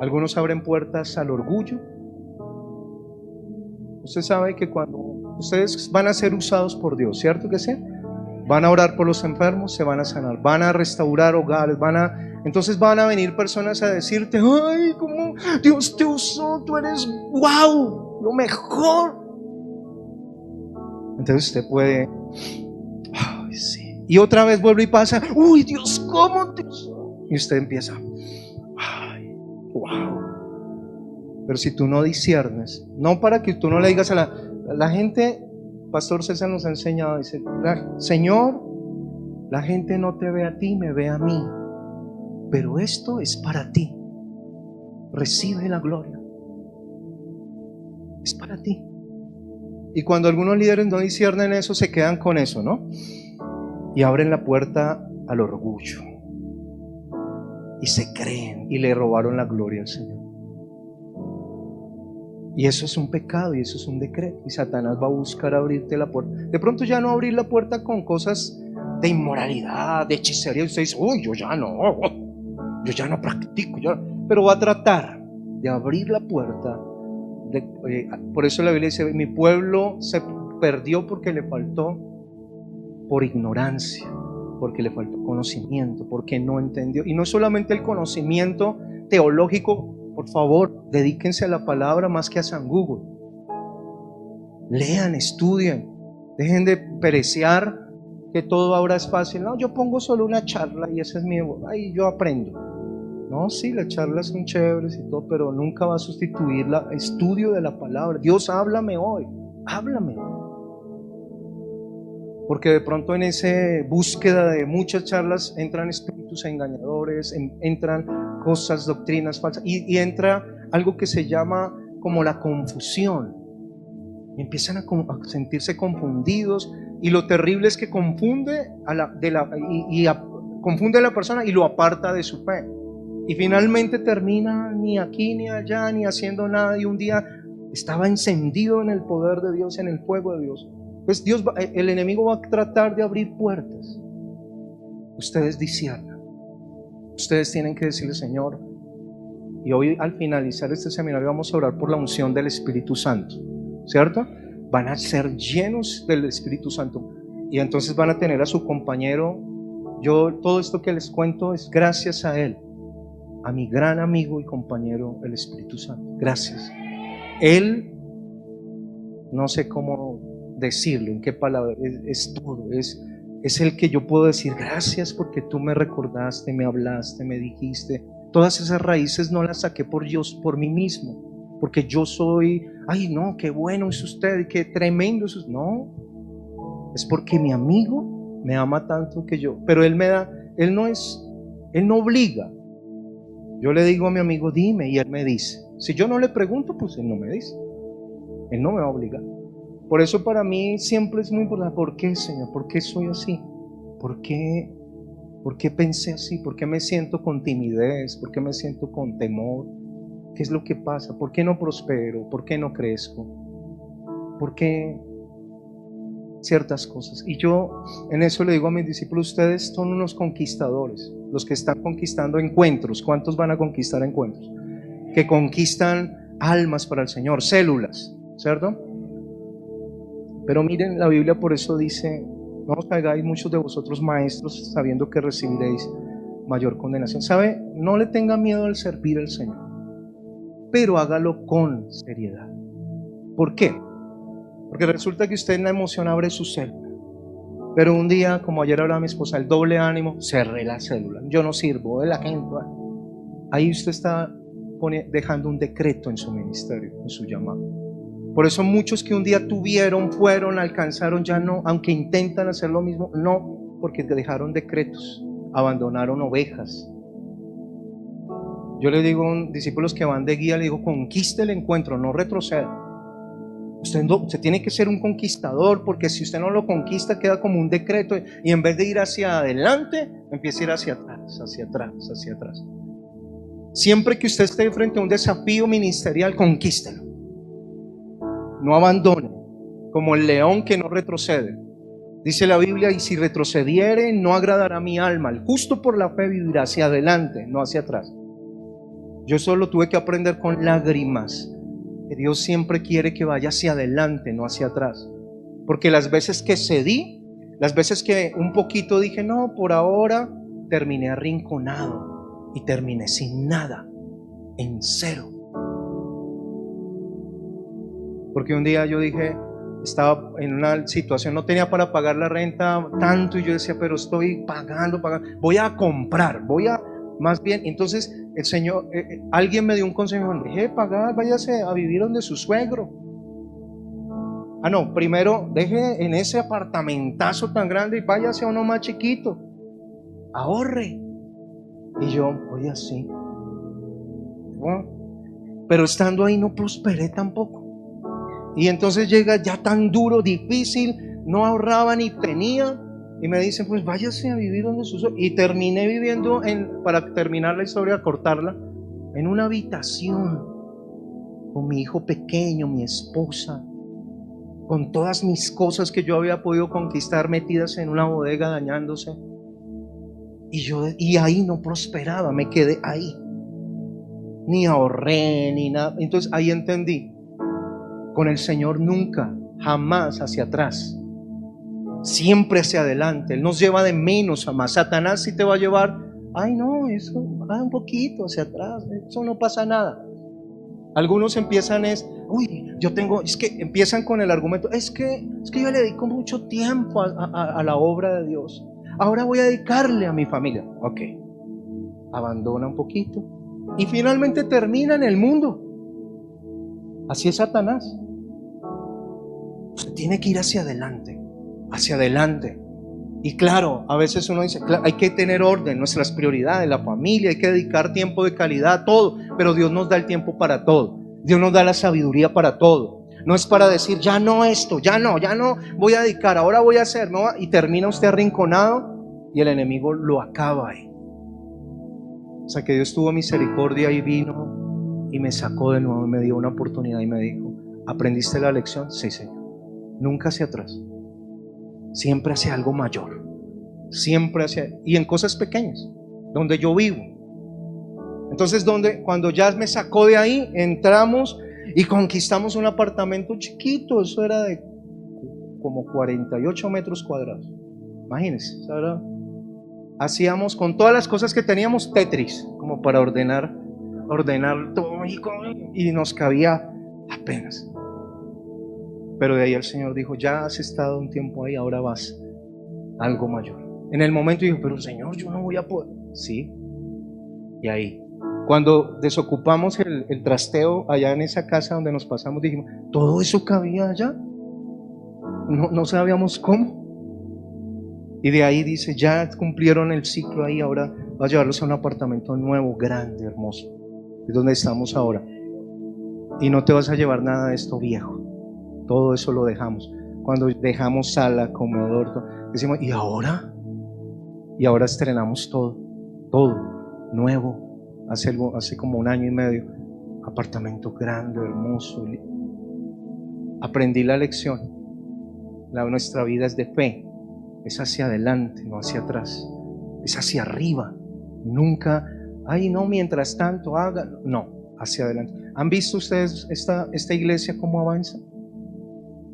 Algunos abren puertas al orgullo. Usted sabe que cuando ustedes van a ser usados por Dios, ¿cierto que sí? Van a orar por los enfermos, se van a sanar, van a restaurar hogares, entonces van a venir personas a decirte, ay, cómo Dios te usó, tú eres wow, lo mejor. Entonces usted puede, ay, sí. Y otra vez vuelve y pasa, uy, Dios, ¿cómo te usó? Y usted empieza, ay, wow. Pero si tú no disciernes, no para que tú no le digas a la gente. Pastor César nos ha enseñado, dice, Señor, la gente no te ve a ti, me ve a mí, pero esto es para ti, recibe la gloria, es para ti. Y cuando algunos líderes no disciernen eso, se quedan con eso, ¿no? Y abren la puerta al orgullo y se creen y le robaron la gloria al Señor. Y eso es un pecado y eso es un decreto. Y Satanás va a buscar abrirte la puerta. De pronto ya no abrir la puerta con cosas de inmoralidad, de hechicería. Y usted dice, uy, yo ya no practico. Pero va a tratar de abrir la puerta. Por eso la Biblia dice, mi pueblo se perdió porque le faltó, por ignorancia, porque le faltó conocimiento, porque no entendió. Y no solamente el conocimiento teológico. Por favor, dedíquense a la palabra más que a San Google. Lean, estudien. Dejen de perecear que todo ahora es fácil. No, yo pongo solo una charla y ese es mi... Ahí yo aprendo. No, sí, las charlas son chéveres y todo, pero nunca va a sustituir el estudio de la palabra. Dios, háblame hoy. Háblame. Porque de pronto en esa búsqueda de muchas charlas entran espíritus engañadores, entran cosas, doctrinas falsas, y entra algo que se llama como la confusión. Y empiezan a sentirse confundidos, y lo terrible es que confunde confunde a la persona y lo aparta de su fe. Y finalmente termina ni aquí ni allá, ni haciendo nada, y un día estaba encendido en el poder de Dios, en el fuego de Dios. Pues el enemigo va a tratar de abrir puertas. Ustedes disciernan. Ustedes tienen que decirle, Señor, y hoy al finalizar este seminario vamos a orar por la unción del Espíritu Santo, ¿cierto? Van a ser llenos del Espíritu Santo y entonces van a tener a su compañero. Todo esto que les cuento es gracias a él, a mi gran amigo y compañero, el Espíritu Santo. Gracias. Él, no sé cómo decirlo, en qué palabra, es todo, es el que yo puedo decir gracias porque tú me recordaste, me hablaste, me dijiste. Todas esas raíces no las saqué por mí mismo, porque yo soy, ay no, qué bueno es usted, qué tremendo es usted. No, es porque mi amigo me ama tanto que yo, pero él me da, él no obliga. Yo le digo a mi amigo, dime, y él me dice. Si yo no le pregunto, pues él no me dice. Él no me va a obligar. Por eso para mí siempre es muy importante. ¿Por qué, Señor? ¿Por qué soy así? ¿Por qué pensé así? ¿Por qué me siento con timidez? ¿Por qué me siento con temor? ¿Qué es lo que pasa? ¿Por qué no prospero? ¿Por qué no crezco? ¿Por qué ciertas cosas? Y yo en eso le digo a mis discípulos, ustedes son unos conquistadores, los que están conquistando encuentros. ¿Cuántos van a conquistar encuentros? Que conquistan almas para el Señor, células, ¿cierto? Pero miren, la Biblia por eso dice, no os hagáis muchos de vosotros maestros, sabiendo que recibiréis mayor condenación. ¿Sabe? No le tenga miedo al servir al Señor, pero hágalo con seriedad. ¿Por qué? Porque resulta que usted en la emoción abre su célula, pero un día, como ayer hablaba mi esposa, el doble ánimo, cerré la célula, yo no sirvo de la gente. Ahí usted está dejando un decreto en su ministerio, en su llamado. Por eso muchos que un día tuvieron, fueron, alcanzaron, ya no, aunque intentan hacer lo mismo, no, porque dejaron decretos, abandonaron ovejas. Yo le digo a discípulos que van de guía, le digo, conquiste el encuentro, no retroceda. Usted tiene que ser un conquistador, porque si usted no lo conquista queda como un decreto, y en vez de ir hacia adelante, empieza a ir hacia atrás, hacia atrás, hacia atrás. Siempre que usted esté frente a un desafío ministerial, conquístelo. No abandone, como el león que no retrocede. Dice la Biblia, y si retrocediere, no agradará a mi alma. El justo por la fe vivirá, hacia adelante, no hacia atrás. Yo solo tuve que aprender con lágrimas que Dios siempre quiere que vaya hacia adelante, no hacia atrás. Porque las veces que cedí, las veces que un poquito dije, no, por ahora, terminé arrinconado y terminé sin nada, en cero. Porque un día yo dije, estaba en una situación, no tenía para pagar la renta tanto, y yo decía, pero estoy pagando, voy a comprar, más bien. Entonces el Señor, alguien me dio un consejo, deje de pagar, váyase a vivir donde su suegro. No, primero deje en ese apartamentazo tan grande y váyase a uno más chiquito, ahorre. Y yo, oye, así. Bueno, pero estando ahí no prosperé tampoco. Y entonces llega ya tan duro, difícil, no ahorraba ni tenía, y me dicen, pues váyase a vivir donde sus... Y terminé viviendo, para terminar la historia, cortarla, en una habitación con mi hijo pequeño, mi esposa, con todas mis cosas que yo había podido conquistar metidas en una bodega dañándose. Y ahí no prosperaba, me quedé ahí, ni ahorré ni nada. Entonces ahí entendí, con el Señor nunca, jamás hacia atrás, siempre hacia adelante. Él nos lleva de menos a más. Satanás sí te va a llevar, ay no, eso, un poquito hacia atrás, eso no pasa nada. Algunos empiezan es que empiezan con el argumento, es que yo le dedico mucho tiempo a la obra de Dios, ahora voy a dedicarle a mi familia. Ok, abandona un poquito y finalmente termina en el mundo. Así es Satanás. Usted tiene que ir hacia adelante, hacia adelante. Y claro, a veces uno dice, claro, hay que tener orden, nuestras prioridades, la familia, hay que dedicar tiempo de calidad a todo, pero Dios nos da el tiempo para todo. Dios nos da la sabiduría para todo. No es para decir, ya no esto, ya no voy a dedicar, ahora voy a hacer, ¿no? Y termina usted arrinconado y el enemigo lo acaba ahí. O sea que Dios tuvo misericordia y vino y me sacó de nuevo, me dio una oportunidad y me dijo, ¿aprendiste la lección? Sí, Señor. Nunca hacia atrás, siempre hacia algo mayor, siempre hacia, y en cosas pequeñas, donde yo vivo. Entonces cuando ya me sacó de ahí, entramos y conquistamos un apartamento chiquito. Eso era de como 48 metros cuadrados. Imagínense, ¿sabes? Hacíamos con todas las cosas que teníamos Tetris, como para ordenar todo, y nos cabía apenas. Pero de ahí el Señor dijo, ya has estado un tiempo ahí, ahora vas a algo mayor. En el momento dijo, pero Señor, yo no voy a poder. Sí, y ahí. Cuando desocupamos el trasteo allá en esa casa donde nos pasamos, dijimos, ¿todo eso cabía allá? No sabíamos cómo. Y de ahí dice, ya cumplieron el ciclo ahí, ahora va a llevarlos a un apartamento nuevo, grande, hermoso. Es donde estamos ahora. Y no te vas a llevar nada de esto viejo. Todo eso lo dejamos. Cuando dejamos sala, comedor, todo, decimos, ¿y ahora? Y ahora estrenamos todo nuevo. Hace como 1 año y medio. Apartamento grande, hermoso. Aprendí la lección. Nuestra vida es de fe. Es hacia adelante, no hacia atrás. Es hacia arriba. Nunca, ay no, mientras tanto hagan. No, hacia adelante. ¿Han visto ustedes esta iglesia cómo avanza?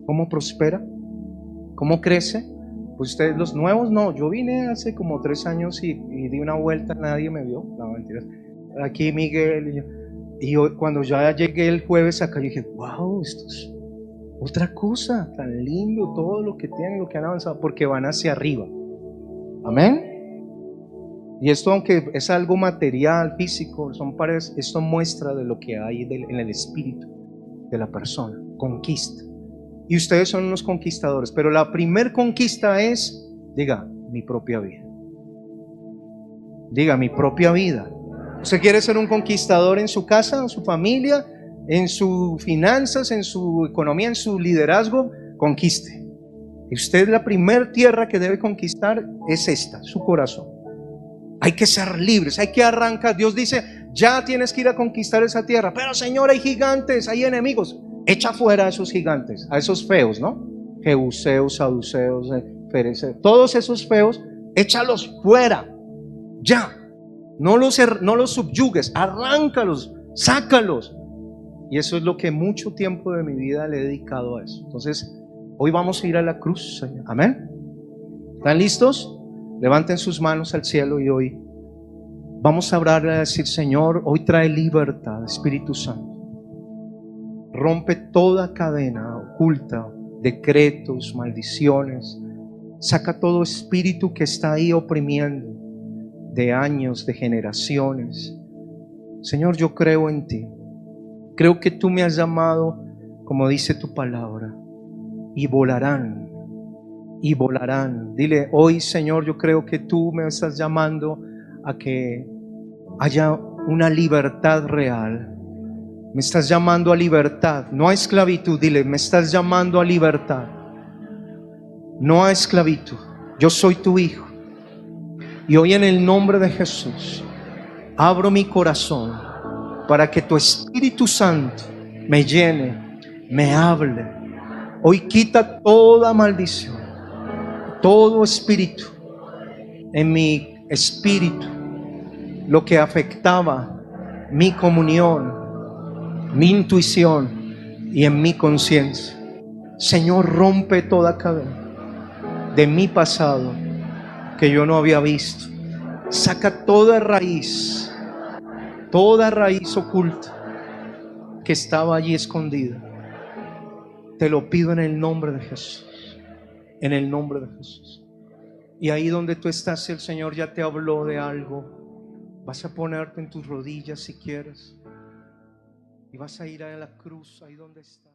¿Cómo prospera? ¿Cómo crece? Pues ustedes los nuevos no. Yo vine hace como 3 años y di una vuelta, nadie me vio. No, mentiras. Aquí Miguel y yo, cuando ya llegué el jueves acá, yo dije, wow, esto es otra cosa, tan lindo todo lo que tienen, lo que han avanzado, porque van hacia arriba. Amén. Y esto, aunque es algo material, físico, esto muestra de lo que hay en el espíritu de la persona. Conquista. Y ustedes son unos conquistadores, pero la primer conquista es, diga, mi propia vida. Diga, mi propia vida. ¿Usted quiere ser un conquistador en su casa, en su familia, en sus finanzas, en su economía, en su liderazgo? Conquiste. Y usted, la primer tierra que debe conquistar es esta, su corazón. Hay que ser libres, hay que arrancar. Dios dice, ya tienes que ir a conquistar esa tierra. Pero Señor, hay gigantes, hay enemigos. Echa fuera a esos gigantes, a esos feos, ¿no? Jebuseos, saduceos, fereceos, todos esos feos, échalos fuera. Ya. No los subyugues, arráncalos, sácalos. Y eso es lo que mucho tiempo de mi vida le he dedicado a eso. Entonces, hoy vamos a ir a la cruz, Señor. Amén. ¿Están listos? Levanten sus manos al cielo y hoy vamos a orar a decir, Señor, hoy trae libertad, Espíritu Santo. Rompe toda cadena oculta, decretos, maldiciones. Saca todo espíritu que está ahí oprimiendo de años, de generaciones. Señor, yo creo en ti. Creo que tú me has llamado, como dice tu palabra, y volarán, y volarán. Dile, hoy, Señor, yo creo que tú me estás llamando a que haya una libertad real. Me estás llamando a libertad, no a esclavitud. Dile, me estás llamando a libertad, no a esclavitud. Yo soy tu hijo. Y hoy, en el nombre de Jesús, abro mi corazón para que tu Espíritu Santo me llene, me hable. Hoy quita toda maldición, todo espíritu en mi espíritu, lo que afectaba mi comunión, mi intuición y en mi conciencia. Señor, rompe toda cadena de mi pasado que yo no había visto. Saca toda raíz oculta que estaba allí escondida. Te lo pido en el nombre de Jesús, en el nombre de Jesús. Y ahí donde tú estás, el Señor ya te habló de algo. Vas a ponerte en tus rodillas si quieres y vas a ir a la cruz, ahí donde estás.